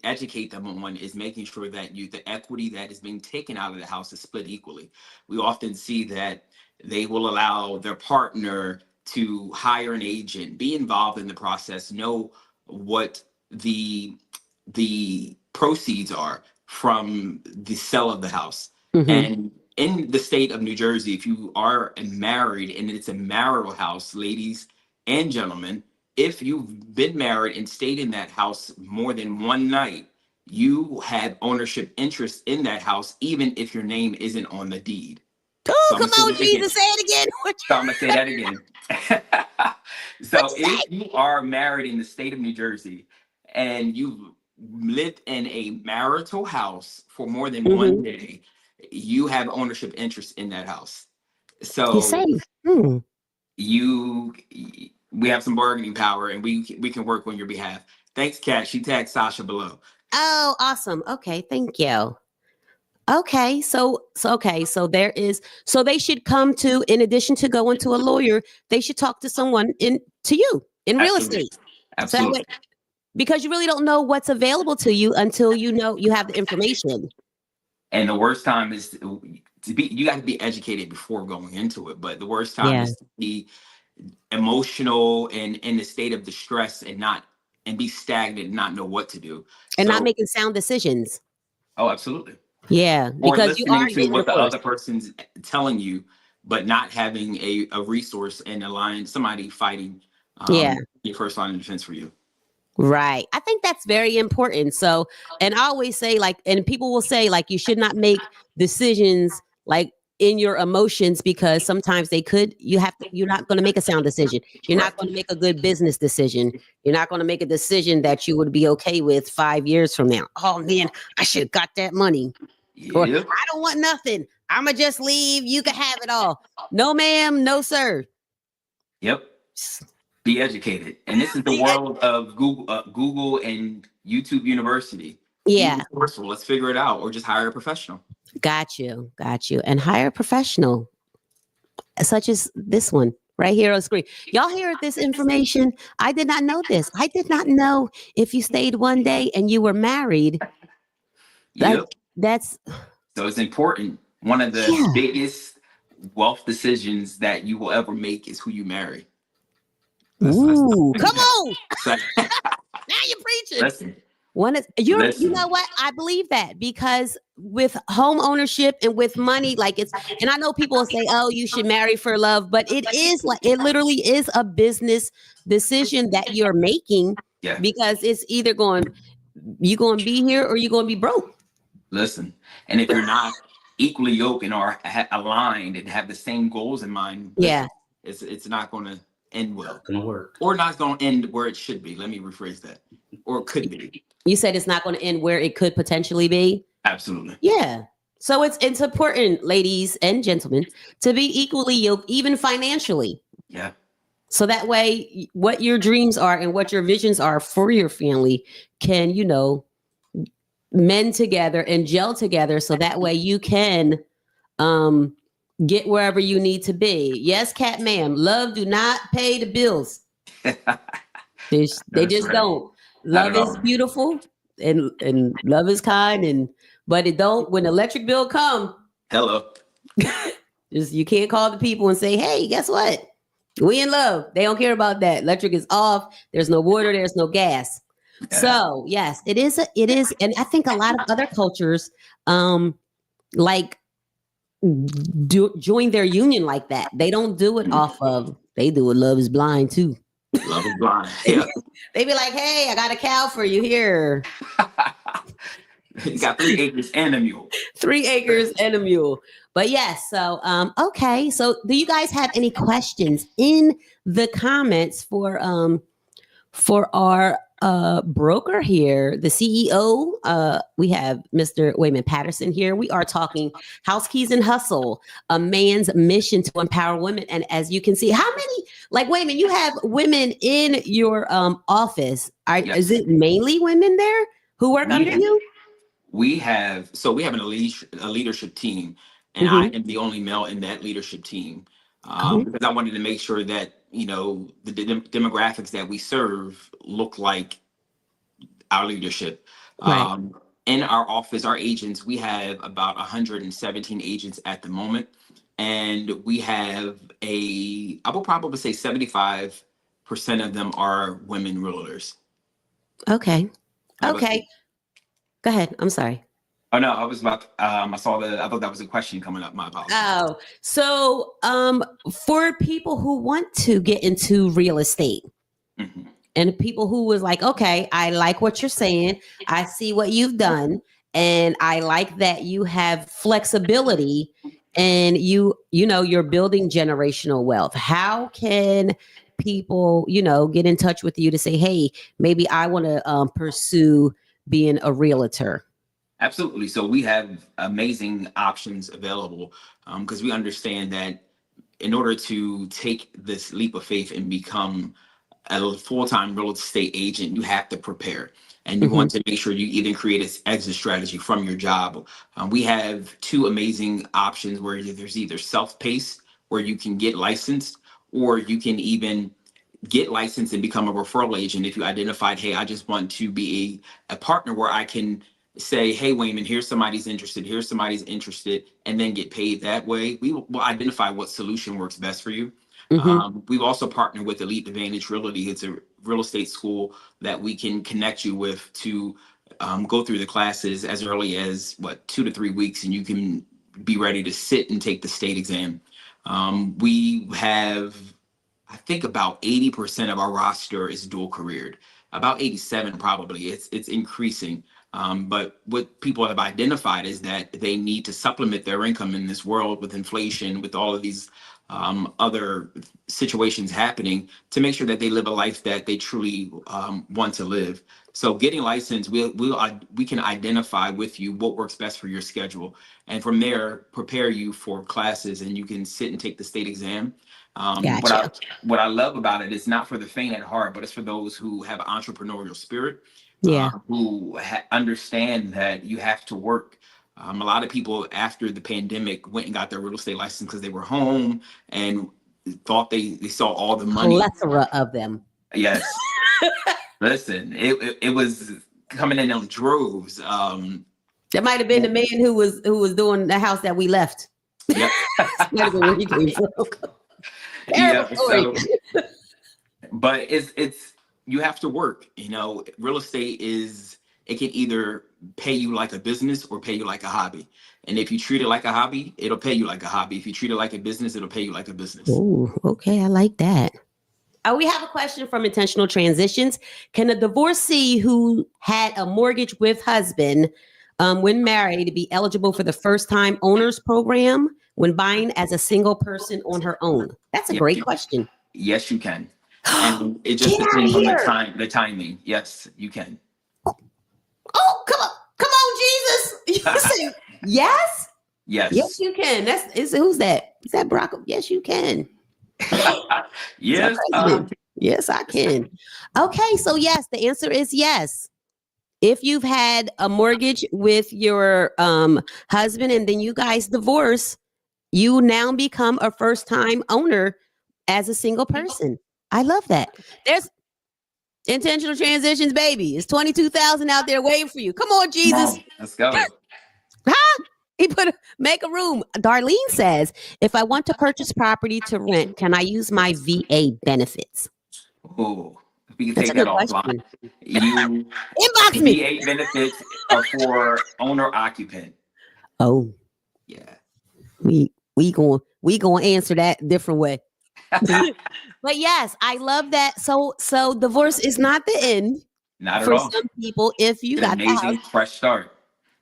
educate them on is making sure that the equity that is being taken out of the house is split equally. We often see that they will allow their partner to hire an agent, be involved in the process, know what the proceeds are from the sale of the house. Hmm. And in the state of New Jersey, if you are married and it's a marital house, ladies and gentlemen, if you've been married and stayed in that house more than one night, you have ownership interest in that house, even if your name isn't on the deed. Oh, So I'm come gonna say on, that again. Jesus, say it again. So I'm gonna say that again. What So you if say? you are married in the state of New Jersey and you've lived in a marital house for more than one Hmm. day, you have ownership interest in that house. You say? So Hmm. you we have some bargaining power, and we can work on your behalf. Thanks, Kat. She tagged Sasha below. Oh, awesome. Okay, thank you. Okay, so there is so they should come to in addition to going to a lawyer, they should talk to someone in to you in real Absolutely. estate. So that way, Absolutely. because you really don't know what's available to you until you know you have the information. And the worst time is to be you got to be educated before going into it, but the worst time Yeah. is to be emotional and in a state of distress and not and be stagnant and not know what to do. And not So, making sound decisions. oh, absolutely. Yeah, Or because you listening are to getting what the divorced. other person's telling you, but not having a resource and a line, somebody fighting Yeah. your first line of defense for you. Right. I think that's very important. So, and I always say, like, and people will say, like, you should not make decisions like in your emotions because sometimes you're not going to make a sound decision. You're not Correct. going to make a good business decision. You're not going to make a decision that you would be okay with 5 years from now. Oh man, I should have got that money. Or Yep. I don't want nothing. I'ma just leave. You can have it all. No, ma'am. No, sir. Yep. Be educated. And this is the Be world of Google and YouTube University. Be Yeah, resourceful. Let's figure it out, or just hire a professional. got you. And hire a professional such as this one. right here on screen. Y'all hear this information? I did not know this. I did not know if you stayed one day and you were married. Like Yep. that's So it's important. One of the yeah. biggest wealth decisions that you will ever make is who you marry. Let's Ooh, come on. so, Now you're preaching. listen, One is you know listen. what? I believe that because with home ownership and with money, like it's and I know people will say, oh, you should marry for love, but it is like it literally is a business decision that you're making Yeah, because it's either going you gonna be here or you're gonna be broke. listen. And if you're not equally yoked and are aligned and have the same goals in mind, Yeah. listen, it's not going to end well, Gonna work. or not going to end where it should be. Let me rephrase that, or it could be. You said it's not gonna end where it could potentially be. Absolutely. Yeah. So it's important, ladies and gentlemen, to be equally yoked, even financially. Yeah. So that way, what your dreams are and what your visions are for your family can, mend together and gel together. So that way you can um, get wherever you need to be. Yes, cat ma'am, love do not pay the bills. They That's just right. don't. Not Love at is all. beautiful and love is kind but it don't when the electric bill come, Hello. just you can't call the people and say, hey, guess what? We in love. They don't care about that. Electric is off. There's no water. There's no gas. Yeah. So yes, it is. And I think a lot of other cultures, like join their union like that. They don't do it off of. They do it. Love is blind too. Love is blind. Yeah. They be like, hey, I got a cow for you here. You got 3 acres and a mule. 3 acres and a mule. But yes, so okay. So do you guys have any questions in the comments for our broker here, the CEO? We have Mr. Weyman Patterson here. We are talking House Keys and Hustle, a man's mission to empower women. And as you can see, how many, like Weyman, you have women in your office. Yes. Is it mainly women there who work under you? We have a leadership team, and I am the only male in that leadership team, because I wanted to make sure that the demographics that we serve look like our leadership. Right. In our office, our agents, we have about 117 agents at the moment, and we have I will probably say 75% of them are women realtors. Okay. How about Okay. you? Go ahead. I'm sorry. Oh no, I was about. I thought that was a question coming up. My apologies. Oh, so for people who want to get into real estate Mhm. and people who was like, okay, I like what you're saying. I see what you've done. And I like that you have flexibility and you're building generational wealth. How can people, get in touch with you to say, hey, maybe I want to pursue being a realtor? Absolutely. So we have amazing options available, because we understand that in order to take this leap of faith and become a full-time real estate agent, you have to prepare. And you want to make sure you even create an exit strategy from your job. We have 2 amazing options where there's either self-paced, where you can get licensed, or you can even get licensed and become a referral agent if you identified, hey, I just want to be a partner where I can say, hey, Weyman, here's somebody's interested, and then get paid that way. We will identify what solution works best for you. We've also partnered with Elite Advantage Realty. It's a real estate school that we can connect you with to go through the classes as early as 2 to 3 weeks, and you can be ready to sit and take the state exam. We have, I think, about 80% of our roster is dual careered. About 87 probably. It's increasing. But what people have identified is that they need to supplement their income in this world with inflation, with all of these other situations happening, to make sure that they live a life that they truly want to live. So getting licensed, we can identify with you what works best for your schedule, and from there prepare you for classes, and you can sit and take the state exam. Gotcha. What I love about it is not for the faint at heart, but it's for those who have entrepreneurial spirit, Yeah. who understand that you have to work. A lot of people after the pandemic went and got their real estate license because they were home and thought they saw all the money. Plethora of them. Yes. Listen, it was coming in droves. That might have been the man who was doing the house that we left. Yep. Might have been where he came from. Yeah. So, but it's you have to work. You know, real estate it can either pay you like a business or pay you like a hobby. And if you treat it like a hobby, it'll pay you like a hobby. If you treat it like a business, it'll pay you like a business. Oh, okay. I like that. We have a question from Intentional Transitions. Can a divorcee who had a mortgage with husband when married be eligible for the first-time owners program when buying as a single person on her own? That's a great question. Yes, you can. And it just depends on the timing. Yes, you can. Oh, come on, Jesus! You say yes? Yes, you can. Who's that? Is that Barack? Yes, you can. Yes, yes, I can. Okay, so yes, the answer is yes. If you've had a mortgage with your husband and then you guys divorce, you now become a first-time owner as a single person. I love that. There's Intentional Transitions, baby. It's 22,000 out there waiting for you. Come on, Jesus. Let's go. Huh? He make a room. Darlene says, if I want to purchase property to rent, can I use my VA benefits? Oh, we can take that offline. Inbox me. VA benefits are for owner occupant. Oh, yeah. We gonna answer that different way. But yes, I love that. So divorce is not the end. Not for at all. Some people, if you got an amazing fresh start.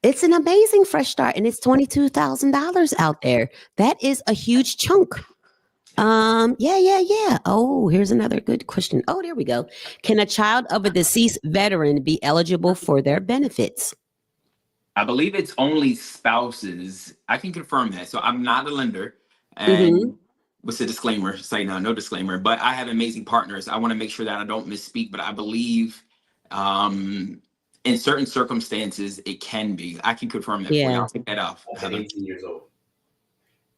It's an amazing fresh start, and it's $22,000 out there. That is a huge chunk. Yeah. Oh, here's another good question. Oh, there we go. Can a child of a deceased veteran be eligible for their benefits? I believe it's only spouses. I can confirm that. So I'm not a lender. And what's the disclaimer? Say no disclaimer. But I have amazing partners. I want to make sure that I don't misspeak, but I believe in certain circumstances, it can be. I can confirm that for you. I'll take that off. Up to 18 years old.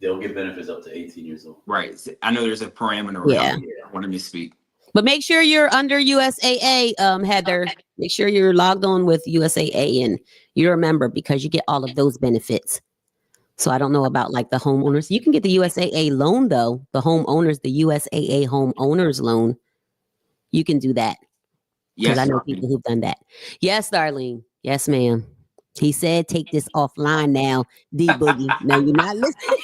They'll get benefits up to 18 years old. Right. I know there's a parameter around it. I want to misspeak. But make sure you're under USAA, Heather. Make sure you're logged on with USAA and you're a member because you get all of those benefits. So I don't know about like the homeowners. You can get the USAA loan, though. The homeowners, the USAA homeowners loan. You can do that. Because I know people who've done that. Yes, Darlene. Yes, ma'am. He said, take this offline now, D Boogie. No, you're not listening.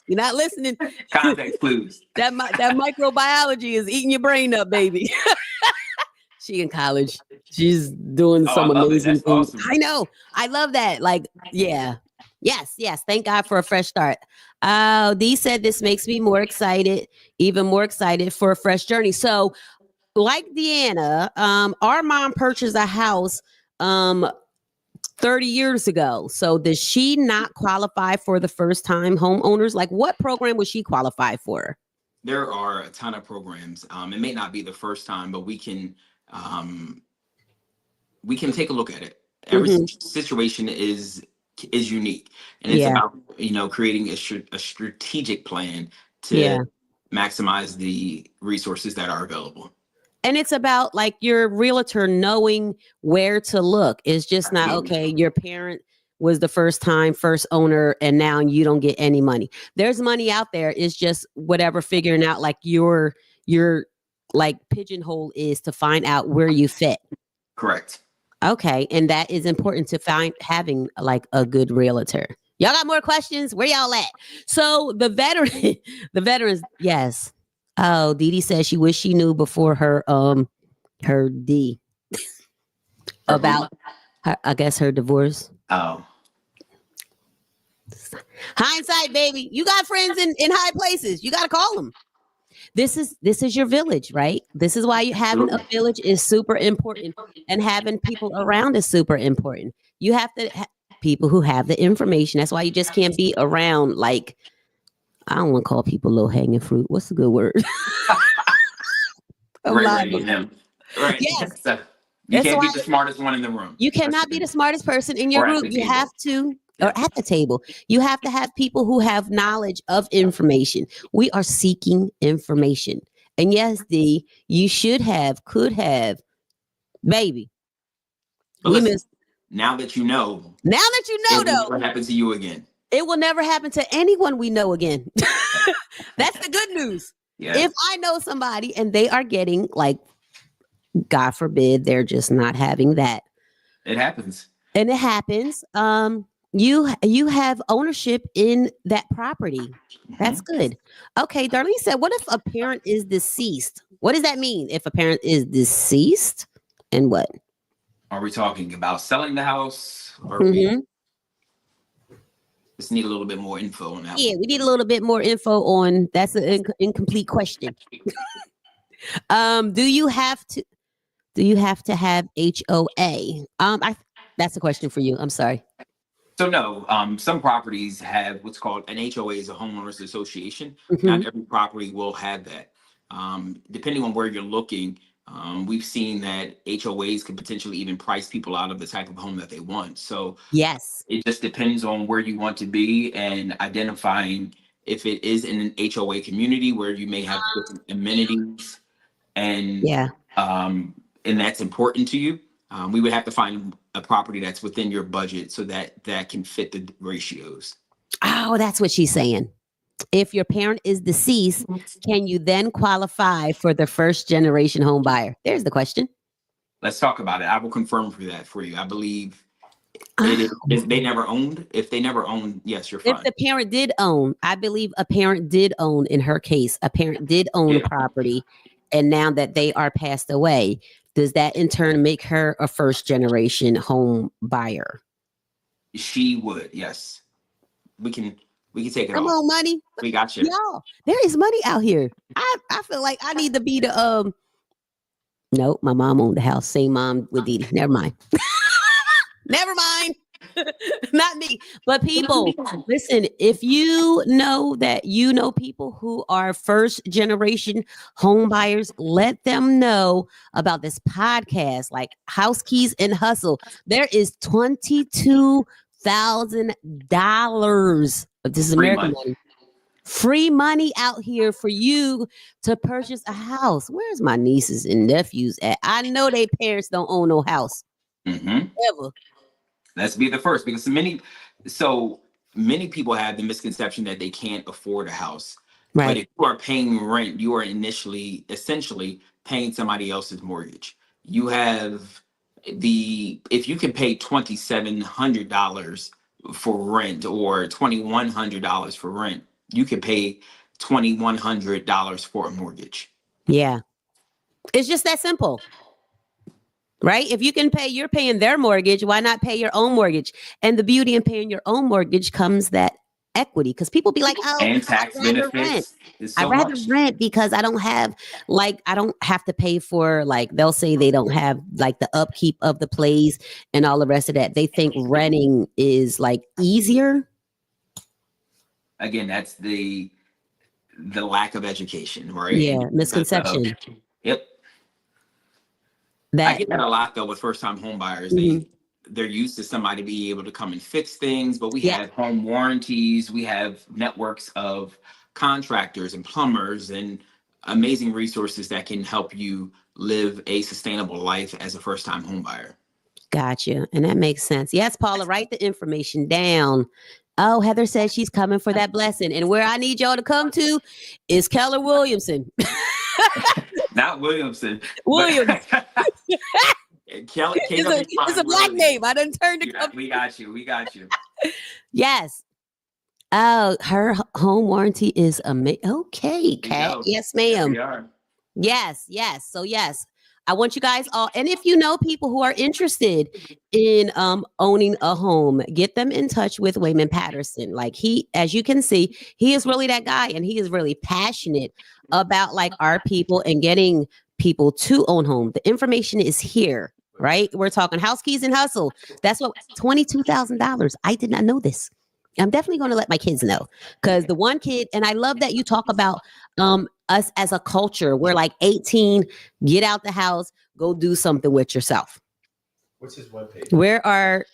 You're not listening. Context clues. That microbiology is eating your brain up, baby. She in college. She's doing some amazing things. Awesome. I know. I love that. Like, yeah. Yes. Thank God for a fresh start. Dee said this makes me more excited, even more excited for a fresh journey. So, like Deanna, our mom purchased a house 30 years ago. So does she not qualify for the first time homeowners? Like what program would she qualify for? There are a ton of programs. It may not be the first time, but we can take a look at it. Every situation is unique, and it's about creating a strategic plan to maximize the resources that are available. And it's about like your realtor knowing where to look. It's just not, okay, your parent was the first owner and now you don't get any money. There's money out there. It's just whatever figuring out like your like pigeonhole is to find out where you fit. Correct. Okay. And that is important to having like a good realtor. Y'all got more questions? Where y'all at? So the veterans, yes. Oh, Dee Dee says she wish she knew before her D about her, I guess her divorce. Oh. Hindsight, baby. You got friends in high places. You got to call them. This is your village, right? This is why having a village is super important, and having people around is super important. You have to have people who have the information. That's why you just can't be around like, I don't want to call people low hanging fruit. What's the good word? Right. Yes. So you can't be the smartest one in the room. You cannot be the smartest person in your group. You have to or at the table. You have to have people who have knowledge of information. We are seeking information. And yes, D, you should have, could have, baby. But We listen, missed. now that you know, Now that you know, it will though, never happen to you again. it will never happen to anyone we know again. That's the good news. Yes. If I know somebody and they are getting, like, God forbid, they're just not having that. It happens. And it happens. You have ownership in that property. That's good. Okay, Darlene said, what if a parent is deceased? What does that mean if a parent is deceased? And what? Are we talking about selling the house? Or we just need a little bit more info on that? Yeah, we need a little bit more info on. That's an incomplete question. Do you have to have HOA? That's a question for you. I'm sorry. So no, some properties have what's called an HOA, is a homeowners association. Mhm. Not every property will have that. Depending on where you're looking, we've seen that HOAs can potentially even price people out of the type of home that they want. So Yes. it just depends on where you want to be and identifying if it is in an HOA community where you may have different amenities and Yeah. and that's important to you. We would have to find a property that's within your budget so that can fit the ratios. Oh, that's what she's saying. If your parent is deceased, can you then qualify for the first generation home buyer? There's the question. Let's talk about it. I will confirm for that for you. I believe if they never owned. If they never owned, yes, you're fine. If the parent did own, I believe a parent did own in her case. A parent did own property, and now that they are passed away, does that in turn make her a first generation home buyer? She would, yes. We can take it Come off. on, money. We got you. Y'all, there is money out here. I feel like I need to be the Nope, my mom owned the house. Same mom with Dee Dee. Never mind. Never mind. Not me. But people, listen, if you know that you know people who are first generation home buyers, let them know about this podcast, like House Keys and Hustle. There is $22,000. This is American money. Free money out here for you to purchase a house. Where's my nieces and nephews at? I know their parents don't own no house. Ever. Let's be the first, because many people have the misconception that they can't afford a house. Right. But if you are paying rent, you are essentially paying somebody else's mortgage. You have if you can pay $2,700 for rent or $2,100 for rent, you can pay $2,100 for a mortgage. Yeah. It's just that simple. Right? If you can pay, you're paying their mortgage. Why not pay your own mortgage? And the beauty in paying your own mortgage comes that equity, because people be like, oh, and tax benefits. I'd rather rent because I don't have to pay for, like, they'll say they don't have like the upkeep of the place and all the rest of that. They think renting is like easier. Again, that's the lack of education, right? Yeah, misconception. Yep. I get that a lot though with first time home buyers. They're used to somebody being able to come and fix things, but we have home warranties. We have networks of contractors and plumbers and amazing resources that can help you live a sustainable life as a first time home buyer. Gotcha. And that makes sense. Yes, Paula, write the information down. Oh, Heather says she's coming for that blessing. And where I need y'all to come to is Keller Williamson. Not Williamson. Williams. Kelly, it's a black name. I done turned to We got you. Yes. Oh, her home warranty is amazing. Okay, Kat. Yes, ma'am. We are. Yes. So yes, I want you guys all. And if you know people who are interested in owning a home, get them in touch with Weyman Patterson. Like, he, as you can see, he is really that guy, and he is really passionate about like our people and getting people to own home. The information is here, right? We're talking House Keys and Hustle. That's what, $22,000. I did not know this. I'm definitely going to let my kids know, because the one kid, and I love that you talk about us as a culture. We're like 18, get out the house, go do something with yourself. What's his webpage? Where are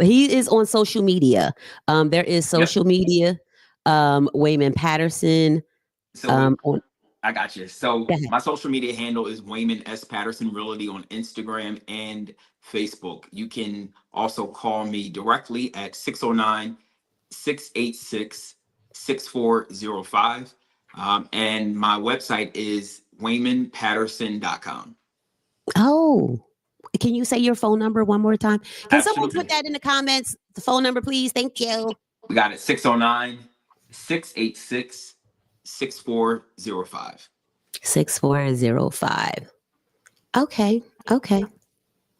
He is on social media. There is Yep. social media. Weyman Patterson. So On, I got you. go So ahead. my social media handle is Weyman S. Patterson Realty on Instagram and Facebook. You can also call me directly at 609-686-6405. And my website is weymanpatterson.com. Oh, can you say your phone number one more time? Can someone put Absolutely. that in the comments? The phone number, please. Thank you. We got it 609-686-6405. 6405. Okay. Okay.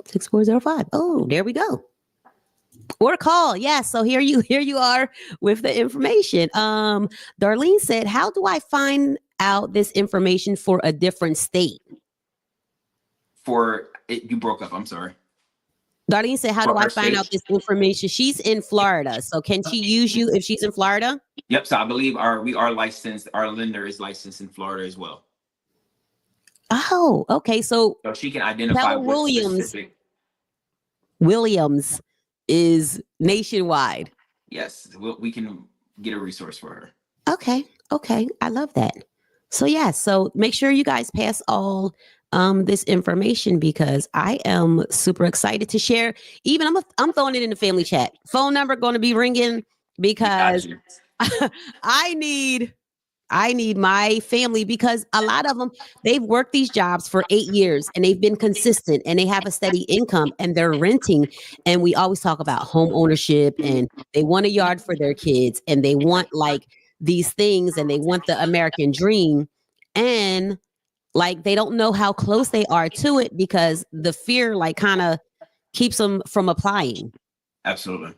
6405. Oh, there we go. Or call. Yes. So here you are with the information. Darlene said, how do I find out this information for a different state? For it, you broke up. I'm sorry. Darlene said, how For do I her find out state. this information? She's in Florida. So can she use you if she's in Florida? Yep. So I believe we are licensed. Our lender is licensed in Florida as well. Oh, okay. So So she can identify Keller what specific. Williams is nationwide. Yes, we can get a resource for her. Okay. Okay. I love that. So yeah, so make sure you guys pass all this information because I am super excited to share. Even I'm throwing it in the family chat. Phone number going to be ringing because I need my family because a lot of them, they've worked these jobs for 8 years and they've been consistent and they have a steady income and they're renting. And we always talk about home ownership and they want a yard for their kids and they want like these things and they want the American dream. And like, they don't know how close they are to it because the fear like kind of keeps them from applying. Absolutely.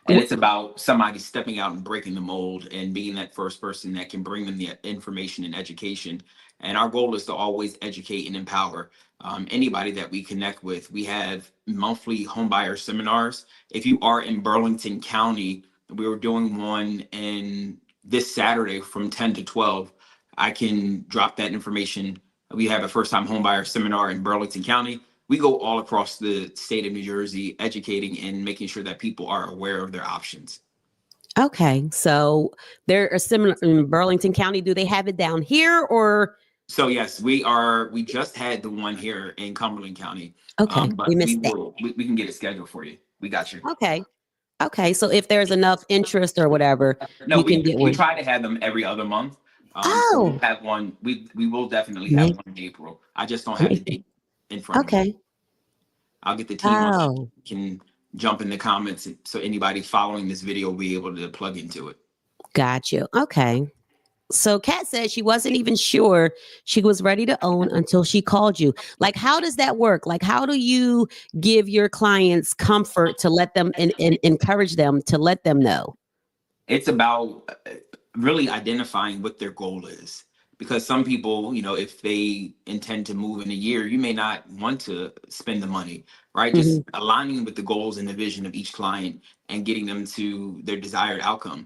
And it's about somebody stepping out and breaking the mold and being that first person that can bring them the information and education. And our goal is to always educate and empower anybody that we connect with. We have monthly homebuyer seminars. If you are in Burlington County, we were doing one in this Saturday from 10 to 12. I can drop that information. We have a first time homebuyer seminar in Burlington County. We go all across the state of New Jersey, educating and making sure that people are aware of their options. Okay. So there are similar in Burlington County. Do they have it down here or? So yes, we just had the one here in Cumberland County. Okay. But We missed that. we can get it scheduled for you. We got you. Okay. Okay. So if there's enough interest or whatever, No, you can get we one. try to have them every other month. So Oh, we'll have one. We will definitely have one in April. I just don't have the date in front of me. okay. I'll get the team on Oh, can jump in the comments so anybody following this video will be able to plug into it. got you. Okay. So Kat said she wasn't even sure she was ready to own until she called you. Like, how does that work? Like, how do you give your clients comfort to let them and encourage them to let them know? It's about really identifying what their goal is. Because some people, if they intend to move in a year, you may not want to spend the money, right? Just aligning with the goals and the vision of each client and getting them to their desired outcome.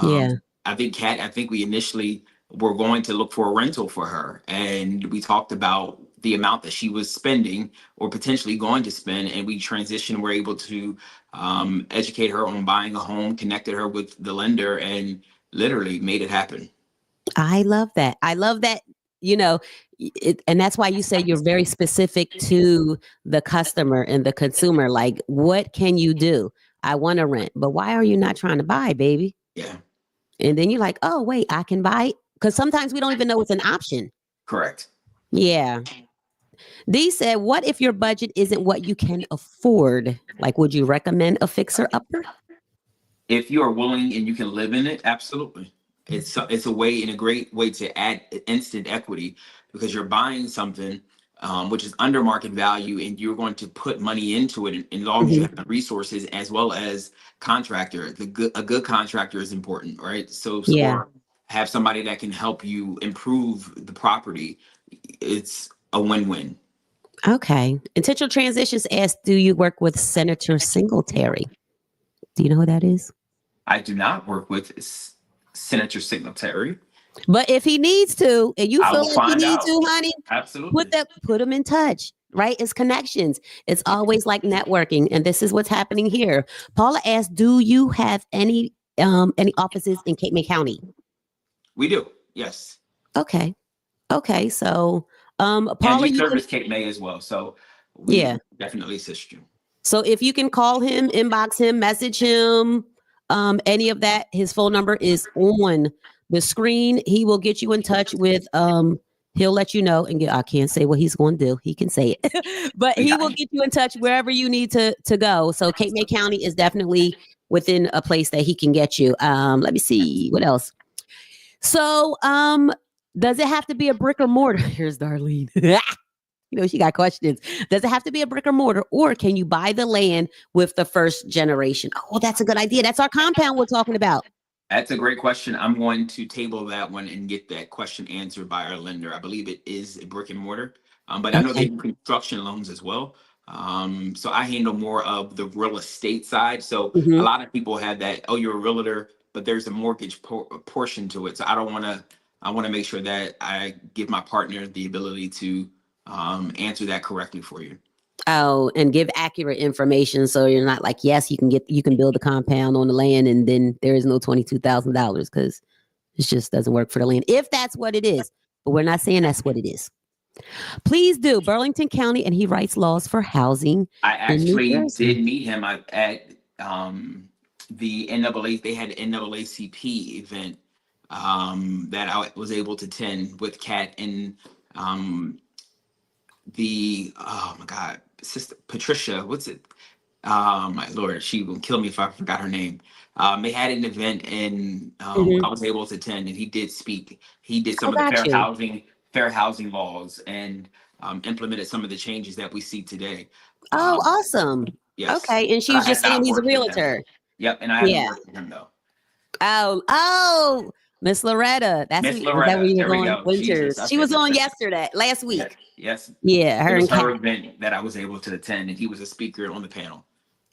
Yeah. I think we initially were going to look for a rental for her. And we talked about the amount that she was spending or potentially going to spend. And we transitioned, we're able to educate her on buying a home, connected her with the lender, and literally made it happen. I love that. I love that, and that's why you say you're very specific to the customer and the consumer. Like, what can you do? I want to rent, but why are you not trying to buy, baby? Yeah, And then you're like, oh, wait, I can buy. Because sometimes we don't even know it's an option. correct. Yeah. Dee said, what if your budget isn't what you can afford? Like, would you recommend a fixer upper? If you are willing and you can live in it, absolutely. It's a way and a great way to add instant equity because you're buying something which is under market value and you're going to put money into it. And as long as you have the resources as well as contractor, a good contractor is important, right? So Yeah. or have somebody that can help you improve the property. It's a win-win. Okay. Intentional Transitions asked, do you work with Senator Singletary? Do you know who that is? I do not work with Senator Singletary. But if he needs to, and you I feel will like he find needs out. to, honey, Absolutely. put him in touch. right? It's connections. It's always like networking. And this is what's happening here. Paula asked, do you have any offices in Cape May County? We do. Yes. Okay. Okay. So, And Paula, we you can, service Cape May as well. So we yeah. can definitely assist you. So if you can call him, inbox him, message him, any of that, his phone number is on the screen. He will get you in touch with, he'll let you know and get, I can't say what he's going to do. He can say it, but he will get you in touch wherever you need to go. So Cape May County is definitely within a place that he can get you. Let me see what else. So, does it have to be a brick or mortar? Here's Darlene. You know, she got questions. Does it have to be a brick or mortar, or can you buy the land with the first generation? Oh, that's a good idea. That's our compound we're talking about. That's a great question. I'm going to table that one and get that question answered by our lender. I believe it is a brick and mortar, but I know they Okay. do construction loans as well. So I handle more of the real estate side. So a Mhm. lot of people have that, oh, you're a realtor, but there's a mortgage portion to it. So I don't want to, I want to make sure that I give my partner the ability to answer that correctly for you. Oh, and give accurate information so you're not like, yes, you can build a compound on the land and then there is no $22,000 because it just doesn't work for the land. If that's what it is, but we're not saying that's what it is. Please do Burlington County, and he writes laws for housing I in New actually Jersey. did meet him at the NAA. They had an NAACP event that I was able to attend with Kat and the oh my God, sister Patricia. What's it? My Lord, she will kill me if I forgot her name. They had an event and Mhm. I was able to attend, and he did speak. He did Oh, some of the got you. fair housing laws, and implemented some of the changes that we see today. Oh, Um, awesome. yes, Okay, and she but I was just have saying not he's a worked with him. realtor. Yep, and I haven't Yeah. worked with him though. Oh, Miss Loretta. That's Miss who, is that where Loretta, you there was we on? go. Jesus, Winters. I She said was Miss on Loretta. last Yes, week. yes. Yeah, It her was and Kat. her event that I was able to attend, and he was a speaker on the panel.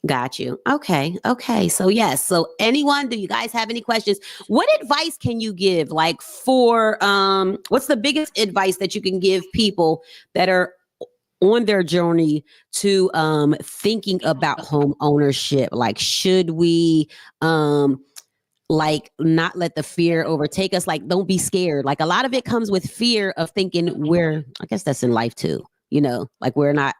Got you. Okay. Okay. So yes. So anyone, do you guys have any questions? What advice can you give? Like for what's the biggest advice that you can give people that are on their journey to thinking about home ownership? Like should we like not let the fear overtake us? Like don't be scared. Like a lot of it comes with fear of thinking I guess that's in life too, you know, like we're not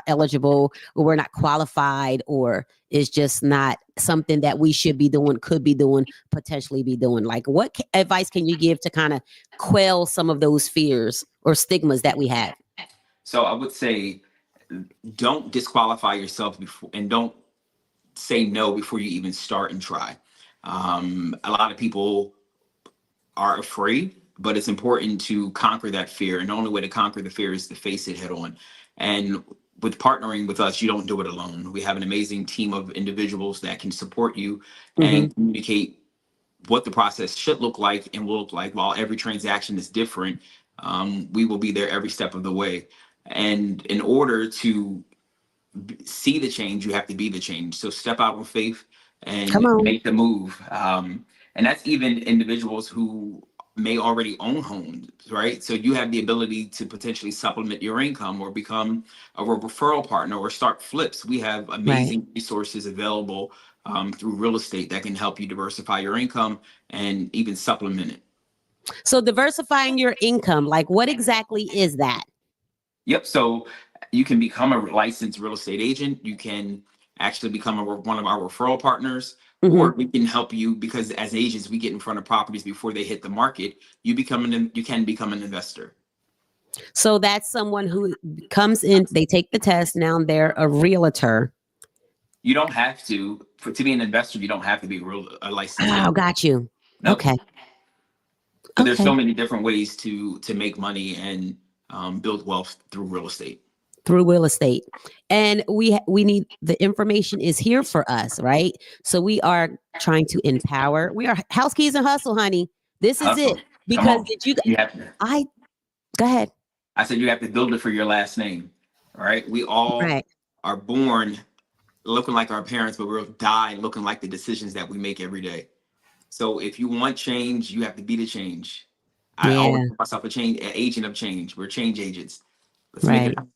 eligible, or we're not qualified, or it's just not something that we should be doing, could be doing, potentially be doing. Like what advice can you give to kind of quell some of those fears or stigmas that we have? So I would say, don't disqualify yourself before, and don't say no before you even start and try. A lot of people are afraid, but it's important to conquer that fear. And the only way to conquer the fear is to face it head on. And with partnering with us, you don't do it alone. We have an amazing team of individuals that can support you Mm-hmm. and communicate what the process should look like and will look like. While every transaction is different, we will be there every step of the way. And in order to see the change, you have to be the change. So step out with faith Come and on. make the move. And that's even individuals who may already own homes, right? So you have the ability to potentially supplement your income or become a referral partner or start flips. We have Right. amazing resources available through real estate that can help you diversify your income and even supplement it. So diversifying your income, like what exactly is that? Yep. So you can become a licensed real estate agent. You can actually become one of our referral partners, Mm-hmm. or we can help you because as agents, we get in front of properties before they hit the market. You can become an investor. So that's someone who comes in, they take the test, now they're a realtor. You don't have to be an investor. You don't have to be a licensed Oh, agent. got you. Nope. Okay. But there's Okay. so many different ways to make money and build wealth through real estate. Through real estate. And we need, the information is here for us, right? So we are trying to empower. We are house keys and hustle, honey. This is it. Hustle. Come Because on. did you You have to. I go ahead. I said you have to build it for your last name. All right. We all Right. are born looking like our parents, but we'll die looking like the decisions that we make every day. So if you want change, you have to be the change. I always Yeah. call myself an agent of change. We're change agents. Let's make it. Right.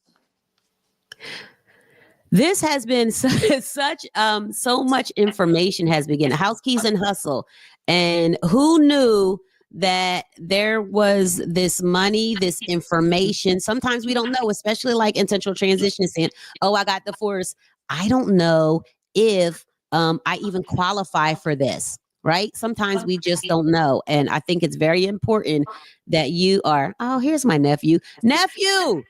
This has been such so much information has begun. House Keys and Hustle. And who knew that there was this money, this information? Sometimes we don't know, especially like intentional transition is saying, oh, I got divorced. I don't know if I even qualify for this. Right. Sometimes we just don't know. And I think it's very important that you are. Oh, here's my nephew. Nephew,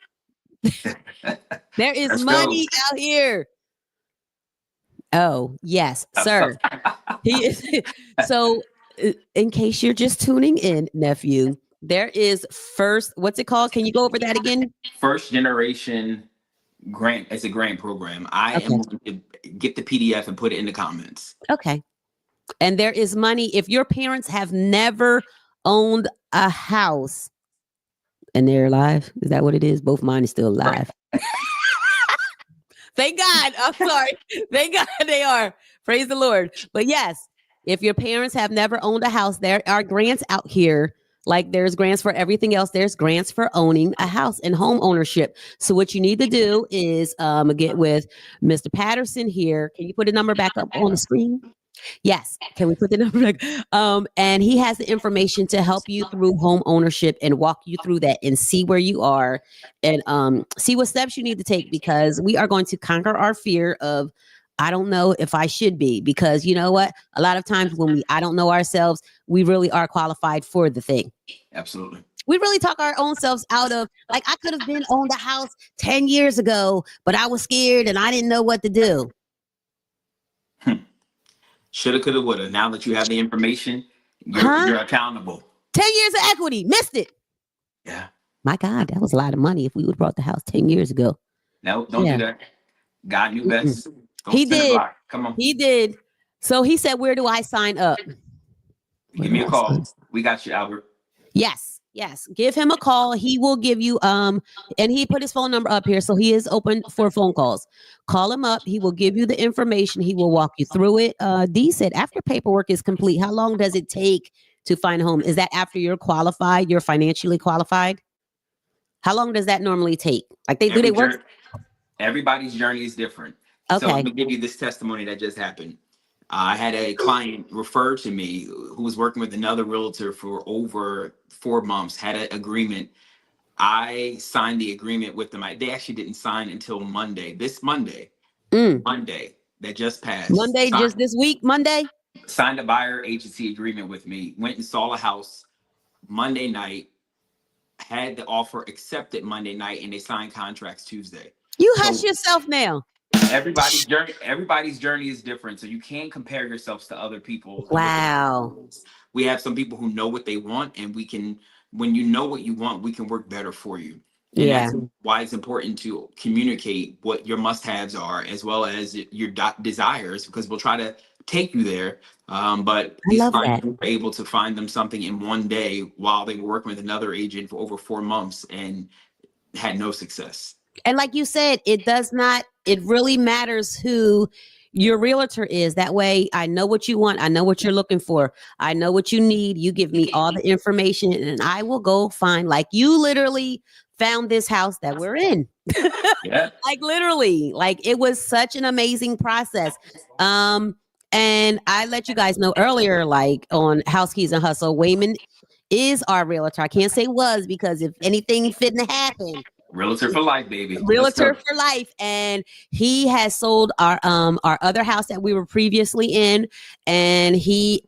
there is Let's money go. out here. Oh, yes, sir. He is. So, in case you're just tuning in, nephew, there is what's it called? Can you go over that again? First generation grant. It's a grant program. I am going to get the PDF and put it in the comments. Okay. And there is money if your parents have never owned a house and they're alive. Is that what it is? Both mine is still alive. Right. Thank God. I'm sorry. Thank God they are. Praise the Lord. But yes, if your parents have never owned a house, there are grants out here. Like there's grants for everything else. There's grants for owning a house and home ownership. So what you need to do is get with Mr. Patterson here. Can you put a number back up on the screen? Yes. Can we put the number back? And he has the information to help you through home ownership and walk you through that and see where you are and see what steps you need to take, because we are going to conquer our fear of, I don't know if I should be, because you know what? A lot of times when I don't know ourselves, we really are qualified for the thing. Absolutely. We really talk our own selves out of, like, I could have been owned a house 10 years ago, but I was scared and I didn't know what to do. Shoulda, coulda, woulda. Now that you have the information, you're accountable. 10 years of equity. Missed it. Yeah. My God, that was a lot of money if we would have brought the house 10 years ago. No, don't do that. God knew best. He did. Come on. He did. So he said, where do I sign up? Give me a call. We got you, Albert. Yes. Yes. Give him a call. He will give you, and he put his phone number up here. So he is open for phone calls. Call him up. He will give you the information. He will walk you through it. Dee said, after paperwork is complete, how long does it take to find a home? Is that after you're qualified, you're financially qualified? How long does that normally take? Like do they work? Everybody's journey is different. Okay. So let me give you this testimony that just happened. I had a client referred to me who was working with another realtor for over 4 months, had an agreement. I signed the agreement with them. They actually didn't sign until Monday. This Monday, Monday that just passed. Monday, just this week, Monday? Signed a buyer agency agreement with me, went and saw a house Monday night, had the offer accepted Monday night, and they signed contracts Tuesday. You hush yourself now. Everybody's journey is different, so you can't compare yourselves to other people. Wow. We have some people who know what they want, and when you know what you want, we can work better for you. And that's why it's important to communicate what your must-haves are as well as your desires, because we'll try to take you there. But these clients were able to find them something in one day while they were working with another agent for over 4 months and had no success. And like you said, it really matters who your realtor is. That way I know what you want. I know what you're looking for. I know what you need. You give me all the information and I will go find, like you literally found this house that we're in. Yeah. Like literally, like it was such an amazing process. And I let you guys know earlier, like on House Keys and Hustle, Weyman is our realtor. I can't say was, because if anything fitting to happen, Realtor for life, baby. Realtor for life. And he has sold our other house that we were previously in. And he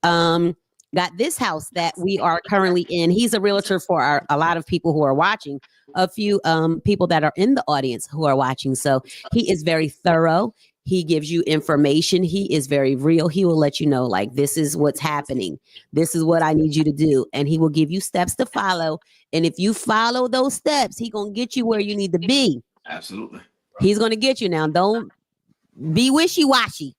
got this house that we are currently in. He's a realtor for a lot of people who are watching, a few people that are in the audience who are watching. So he is very thorough. He gives you information. He is very real. He will let you know, like, this is what's happening. This is what I need you to do. And he will give you steps to follow. And if you follow those steps, he's going to get you where you need to be. Absolutely. He's going to get you. Now, don't be wishy-washy.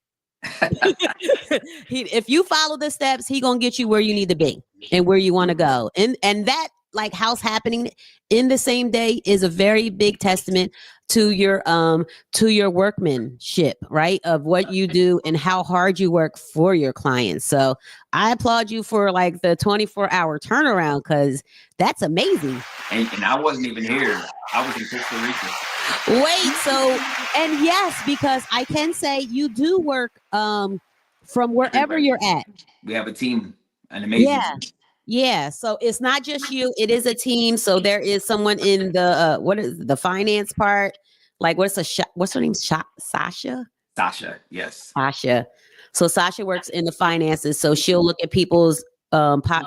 If you follow the steps, he's going to get you where you need to be and where you want to go. And that, like, house happening in the same day is a very big testament to your workmanship, right? Of what you do and how hard you work for your clients. So I applaud you for like the 24-hour turnaround, because that's amazing. And I wasn't even here. I was in Costa Rica. Wait, so and yes, because I can say you do work from wherever Everybody. you're at. We have a team, an Yeah. amazing team. Yeah, so it's not just you, it is a team. So there is someone in the what is the finance part? Like what's her name? Sasha? Sasha, yes. Sasha. So Sasha works in the finances. So she'll look at people's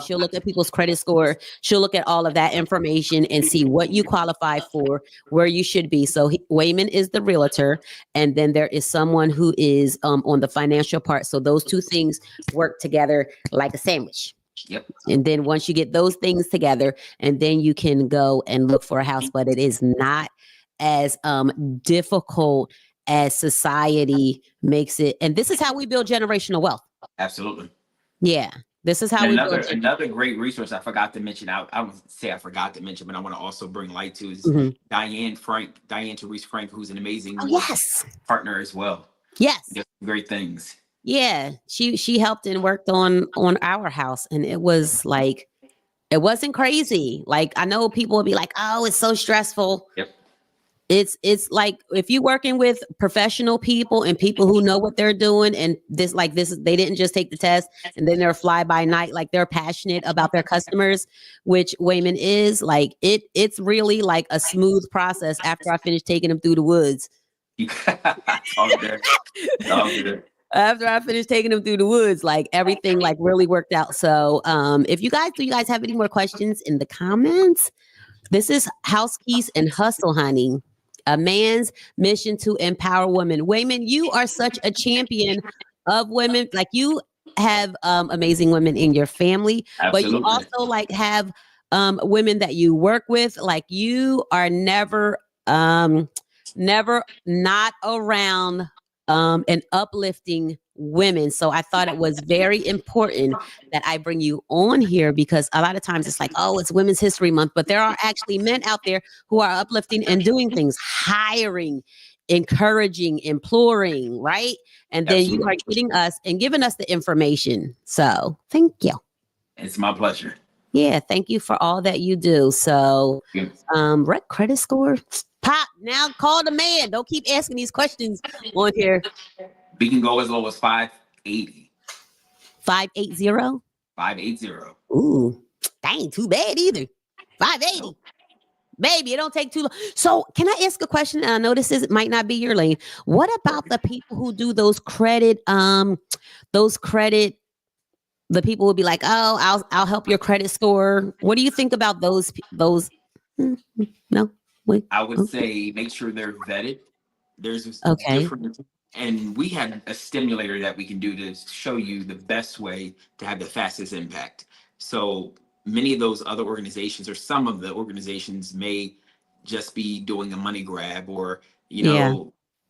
she'll look at people's credit score. She'll look at all of that information and see what you qualify for, where you should be. So Weyman is the realtor, and then there is someone who is on the financial part. So those two things work together like a sandwich. Yep. And then once you get those things together, and then you can go and look for a house, but it is not as difficult as society makes it. And this is how we build generational wealth. Absolutely. Yeah. This is how we build Another great resource I forgot to mention. I would say I forgot to mention, but I want to also bring light to is Diane Therese Frank, who's an amazing partner as well. Yes. Does great things. Yeah. She helped and worked on our house, and it was like it wasn't crazy. Like I know people will be like, "Oh, it's so stressful." Yep. It's like if you're working with professional people and people who know what they're doing, and this they didn't just take the test and then they're fly by night, like they're passionate about their customers, which Weyman is. Like it's really like a smooth process after I finish taking them through the woods. All good. All good. After I finished taking them through the woods, like everything like really worked out. So if you guys have any more questions in the comments? This is House Keys and Hustle, honey. A man's mission to empower women. Weyman, you are such a champion of women. Like you have amazing women in your family, Absolutely. but you also like have women that you work with. Like you are never not around and uplifting women. So I thought it was very important that I bring you on here, because a lot of times it's like, oh, it's Women's History Month, but there are actually men out there who are uplifting and doing things, hiring, encouraging, imploring, right? And then you are getting us and giving us the information. So thank you. It's my pleasure. Yeah, thank you for all that you do. So credit score. Pop, now call the man. Don't keep asking these questions on here. We can go as low as 580. 580? 580. Ooh, that ain't too bad either. 580. Baby, it don't take too long. So can I ask a question? And I know it might not be your lane. What about the people who do those credit, the people will be like, oh, I'll help your credit score. What do you think about those? No? Wait. I would say make sure they're vetted. There's different, and we have a stimulator that we can do to show you the best way to have the fastest impact. So many of those other organizations, or some of the organizations, may just be doing a money grab, or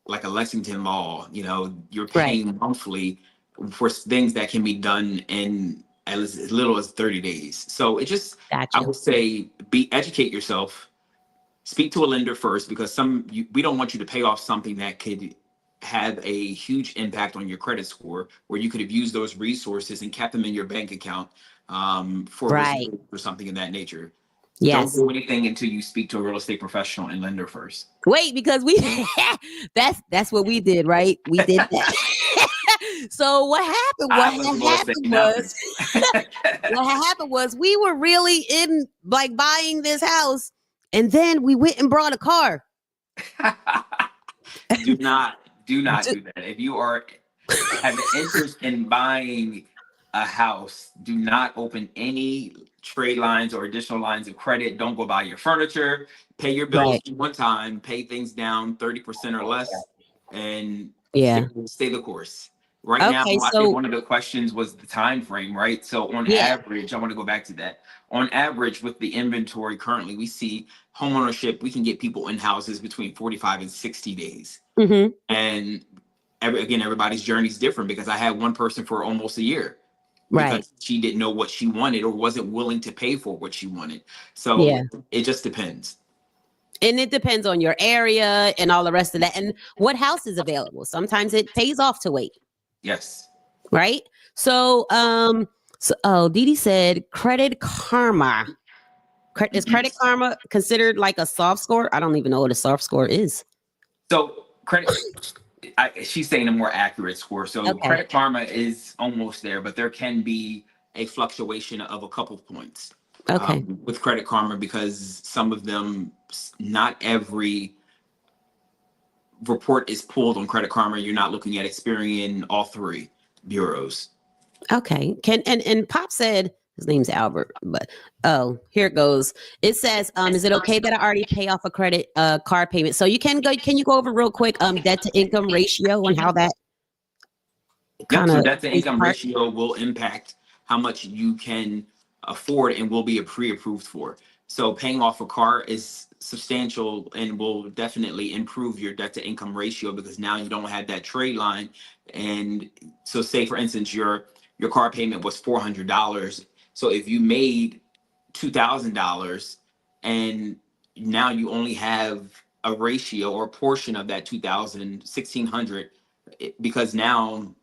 like a Lexington Law. You're paying monthly for things that can be done in as little as 30 days. So it just, I would say, educate yourself. Speak to a lender first, because we don't want you to pay off something that could have a huge impact on your credit score, where you could have used those resources and kept them in your bank account for something of that nature. Yes. Don't do anything until you speak to a real estate professional and lender first. Wait, because that's what we did, right? We did that. So what happened was we were really in like buying this house, and then we went and brought a car. Do not do that. If you have an interest in buying a house, do not open any trade lines or additional lines of credit. Don't go buy your furniture. Pay your bills one time. Pay things down 30% or less, and stay the course. Right now, I think one of the questions was the time frame, right? So on average, I want to go back to that. On average, with the inventory currently, we see homeownership, we can get people in houses between 45 and 60 days. Mm-hmm. And everybody's journey is different, because I had one person for almost a year. Because she didn't know what she wanted, or wasn't willing to pay for what she wanted. So it just depends. And it depends on your area and all the rest of that, and what house is available. Sometimes it pays off to wait. Yes. Right. So, Dee Dee said Credit Karma. Is Credit Karma considered like a soft score? I don't even know what a soft score is. So she's saying a more accurate score. So Okay. Credit Karma is almost there, but there can be a fluctuation of a couple of points Okay. with Credit Karma, because some of them, not every report is pulled on Credit Karma. You're not looking at Experian, all three bureaus. Okay. And Pop said his name's Albert, but here it goes. It says, is it okay that I already pay off a credit card payment? So can you go over real quick debt to income ratio and how that kind of so debt to income ratio will impact how much you can afford and will be pre-approved for. So paying off a car is substantial and will definitely improve your debt to income ratio, because now you don't have that trade line. And so say for instance, your car payment was $400. So if you made $2,000 and now you only have a ratio or a portion of that 1,600, because now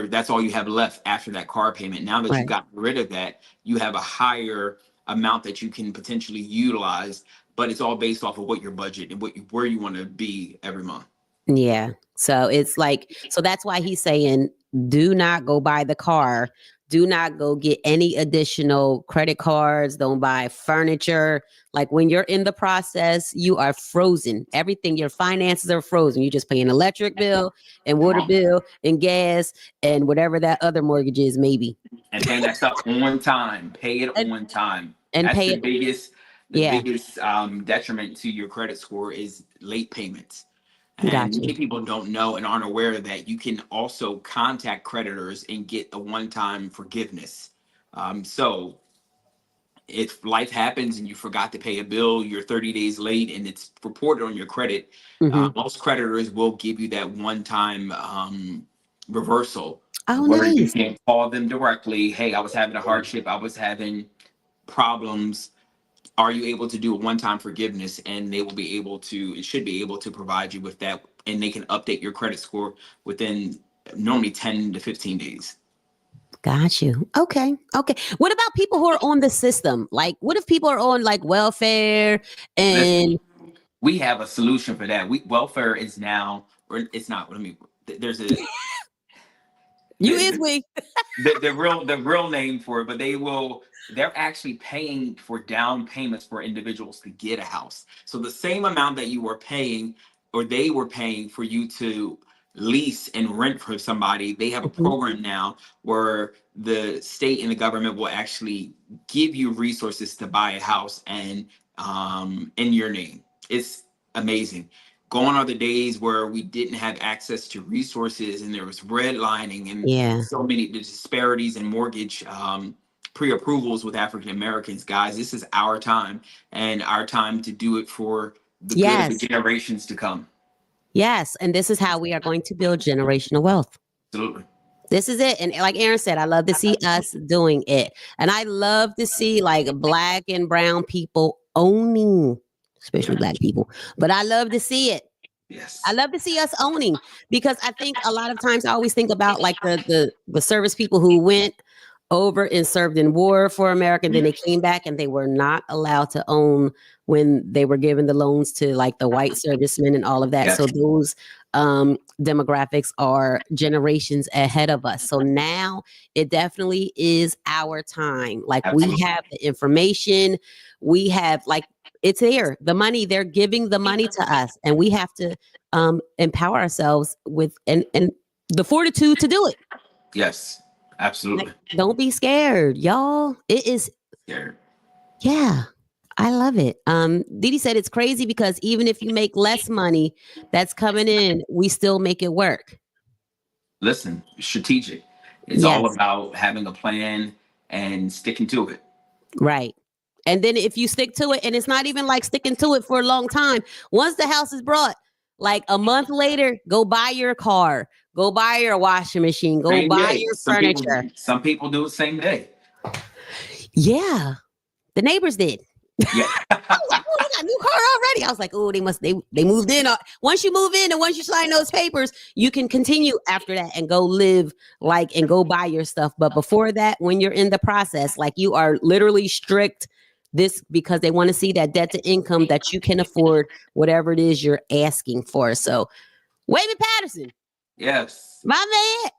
that's all you have left after that car payment. Now that you got rid of that, you have a higher amount that you can potentially utilize, but it's all based off of what your budget and where you want to be every month. Yeah. So it's like, so that's why he's saying, do not go buy the car. Do not go get any additional credit cards. Don't buy furniture. Like when you're in the process, you are frozen. Everything, your finances are frozen. You just pay an electric bill and water bill and gas and whatever that other mortgage is, maybe. And paying that stuff on time. Pay it on time. And that's pay the it. biggest detriment to your credit score is late payments. And many people don't know and aren't aware that you can also contact creditors and get a one-time forgiveness. So if life happens and you forgot to pay a bill, you're 30 days late and it's reported on your credit, most creditors will give you that one-time reversal. Where you can call them directly. Hey, I was having a hardship. I was having problems. Are you able to do a one-time forgiveness? And they will be able to, it should be able to provide you with that. And they can update your credit score within normally 10 to 15 days. Got you. Okay. What about people who are on the system? Like, what if people are on like welfare and... Listen, we have a solution for that. Welfare is now, or it's not, there's a... the real name for it, but they're actually paying for down payments for individuals to get a house. So the same amount that you were paying or they were paying for you to lease and rent for somebody, they have a program now where the state and the government will actually give you resources to buy a house and in your name. It's amazing. Gone are the days where we didn't have access to resources and there was redlining and so many disparities in mortgage pre-approvals with African Americans. Guys, this is our time and our time to do it for the good of the generations to come. Yes, and this is how we are going to build generational wealth. Absolutely. This is it. And like Aaron said, I love to see us doing it. And I love to see like Black and brown people owning, especially Black people. But I love to see it. Yes. I love to see us owning, because I think a lot of times I always think about like the service people who went over and served in war for America. And then they came back and they were not allowed to own when they were given the loans to like the white servicemen and all of that. So those demographics are generations ahead of us. So now it definitely is our time. Like we have the information, we have like, it's there, the money, they're giving the money to us and we have to empower ourselves with and the fortitude to do it. Yes, absolutely. Like, don't be scared, y'all. It is scared. Yeah. I love it. Didi said it's crazy because even if you make less money that's coming in, we still make it work. Listen, strategic. It's all about having a plan and sticking to it. Right. And then if you stick to it, and it's not even like sticking to it for a long time. Once the house is brought, like a month later, go buy your car, go buy your washing machine, go buy your furniture. Some people do it same day. Yeah. The neighbors did. Yeah. I was like, oh, they got a new car already. I was like, oh, they moved in. Once you move in and once you sign those papers, you can continue after that and go live and go buy your stuff. But before that, when you're in the process, like you are literally strict this because they want to see that debt to income that you can afford whatever it is you're asking for. So, Weyman Patterson, Yes. my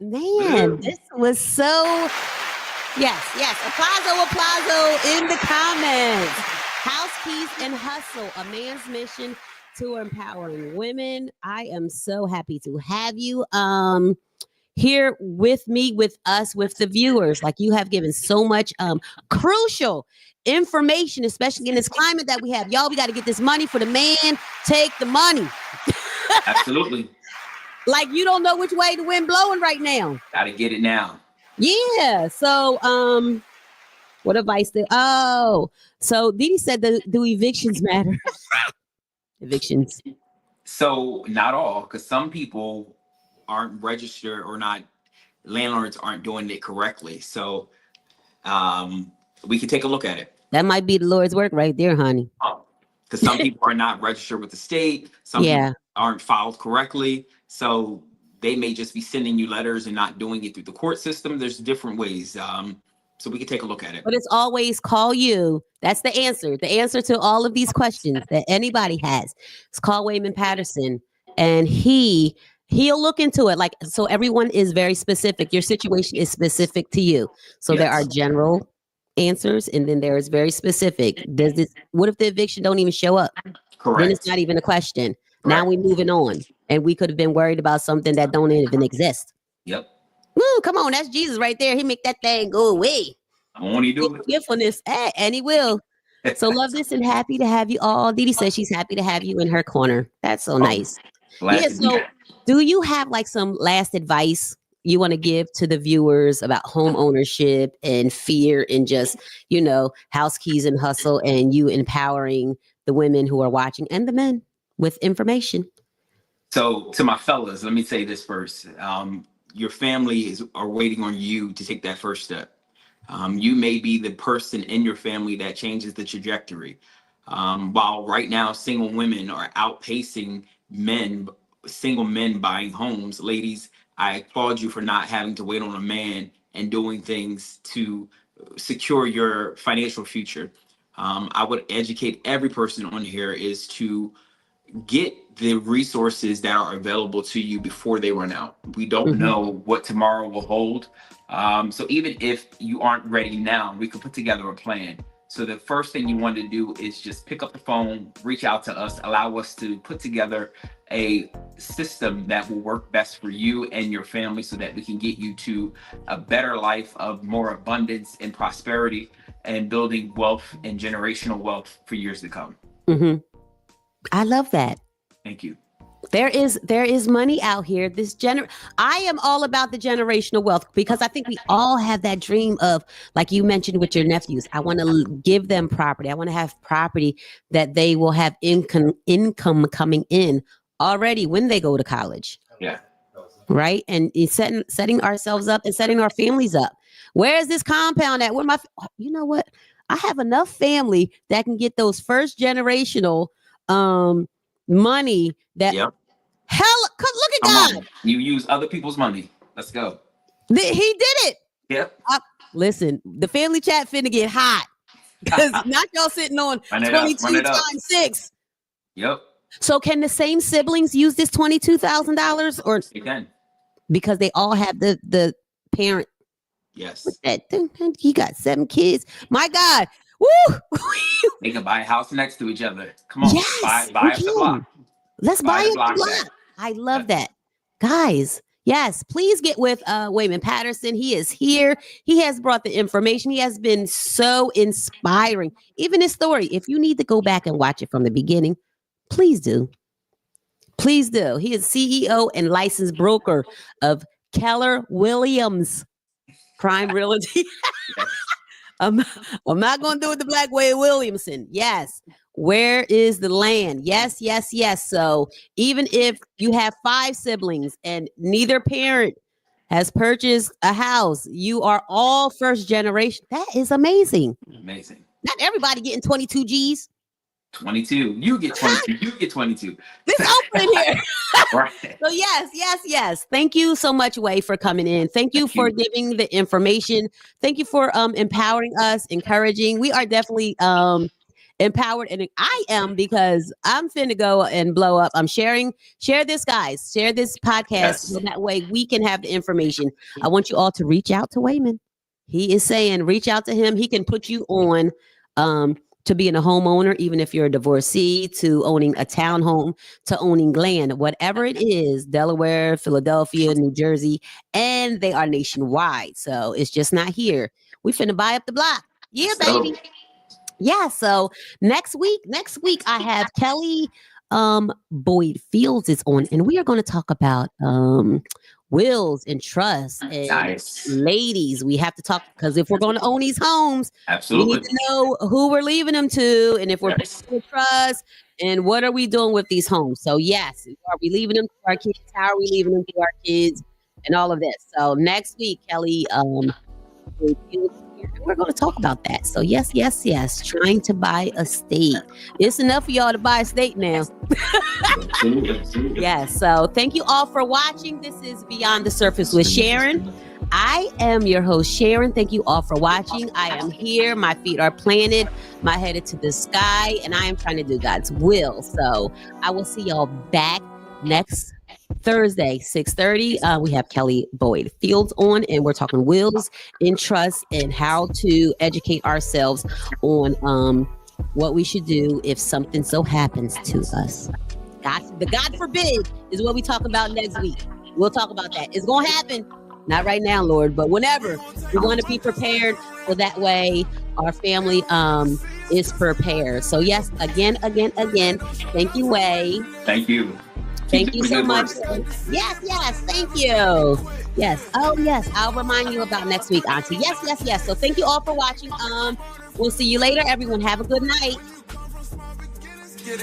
man, this was so. Yes. Applauso in the comments. House keys and hustle, a man's mission to empowering women. I am so happy to have you here with me, with us, with the viewers. Like, you have given so much crucial information, especially in this climate that we have. Y'all, we got to get this money for the man. Take the money. Absolutely. Like, you don't know which way the wind blowing right now. Gotta get it now. Yeah. So, what advice did? Oh, so Didi said, do evictions matter? Evictions. So not all, because some people aren't registered or not. Landlords aren't doing it correctly. So, we can take a look at it. That might be the Lord's work right there, honey. Because some people are not registered with the state. Some people aren't filed correctly. So they may just be sending you letters and not doing it through the court system. There's different ways. So we can take a look at it. But it's always call you. That's the answer. The answer to all of these questions that anybody has. It's call Weyman Patterson, and he'll look into it. Like, so everyone is very specific. Your situation is specific to you. So there are general answers, and then there is very specific. What if the eviction don't even show up? Correct. Then it's not even a question. Correct. Now we're moving on, and we could have been worried about something that don't even exist. Yep. Woo, come on, that's Jesus right there. He make that thing go away. Won't he do it? Giftfulness, and he will. So love this and happy to have you all. Didi says she's happy to have you in her corner. That's so nice. Yeah. So, do you have like some last advice you want to give to the viewers about home ownership and fear and just, house keys and hustle, and you empowering the women who are watching and the men with information? So to my fellas, let me say this first. Your family are waiting on you to take that first step. You may be the person in your family that changes the trajectory. While right now single women are outpacing single men buying homes. Ladies, I applaud you for not having to wait on a man and doing things to secure your financial future. I would educate every person on here is to get the resources that are available to you before they run out. We don't know what tomorrow will hold. So even if you aren't ready now, we could put together a plan. So the first thing you want to do is just pick up the phone, reach out to us, allow us to put together a system that will work best for you and your family so that we can get you to a better life of more abundance and prosperity and building wealth and generational wealth for years to come. I love that. Thank you. There is money out here. I am all about the generational wealth because I think we all have that dream of, like you mentioned with your nephews, I want to give them property. I want to have property that they will have income coming in already when they go to college. Yeah. Right. And setting ourselves up and setting our families up. Where is this compound at? You know what? I have enough family that can get those first generational money that look at God. You use other people's money. Let's go. He did it. Yep. Listen, the family chat finna get hot because not y'all sitting on 22 times 6. Yep. So can the same siblings use this $22,000 or they can because they all have the parent? Yes. He got 7 kids. My God. Woo! They can buy a house next to each other. Come on. Yes, buy us a block. Let's buy a block. I love that. Guys, yes, please get with Weyman Patterson. He is here. He has brought the information. He has been so inspiring. Even his story, if you need to go back and watch it from the beginning, please do. Please do. He is CEO and licensed broker of Keller Williams Prime Realty. I'm not going to do it the black way, Williamson. Yes. Where is the land? Yes, yes, yes. So even if you have 5 siblings and neither parent has purchased a house, you are all first generation. That is amazing. Amazing. Not everybody getting 22 G's. 22. You get 22. You get 22. It's open in here. Right. So yes. Thank you so much, Way, for coming in. Thank you for giving the information. Thank you for empowering us, encouraging. We are definitely empowered, and I am, because I'm finna go and blow up. I'm share this, guys. Share this podcast so that way we can have the information. I want you all to reach out to Weyman. He is saying reach out to him. He can put you on to being a homeowner, even if you're a divorcee, to owning a townhome, to owning land, whatever it is, Delaware, Philadelphia, New Jersey, and they are nationwide. So it's just not here. We finna buy up the block. Yeah, baby. Yeah. So next week I have Kelly Boyd Fields is on, and we are going to talk about wills and trusts. And ladies, we have to talk, because if we're going to own these homes, we need to know who we're leaving them to, and if we're putting trust, and what are we doing with these homes. So yes, are we leaving them to our kids? How are we leaving them to our kids? And all of this. So next week, Kelly Boyd Fields, we're going to talk about that. So yes. Trying to buy a state. It's enough for y'all to buy a state now. Yes. So thank you all for watching. This is Beyond the Surface with Sharen. I am your host, Sharen. Thank you all for watching. I am here. My feet are planted. My head is to the sky, and I am trying to do God's will. So I will see y'all back next Thursday, 6:30. We have Kelly Boyd Fields on, and we're talking wills and trusts and how to educate ourselves on what we should do if something so happens to us. God forbid is what we talk about next week. We'll talk about that. It's going to happen. Not right now, Lord, but whenever. We want to be prepared, so that way our family is prepared. So yes, again. Thank you, Way. Thank you. Thank you so much. Yes. Thank you. Yes. Oh, yes. I'll remind you about next week, Auntie. Yes. So thank you all for watching. We'll see you later, everyone. Have a good night. Yeah.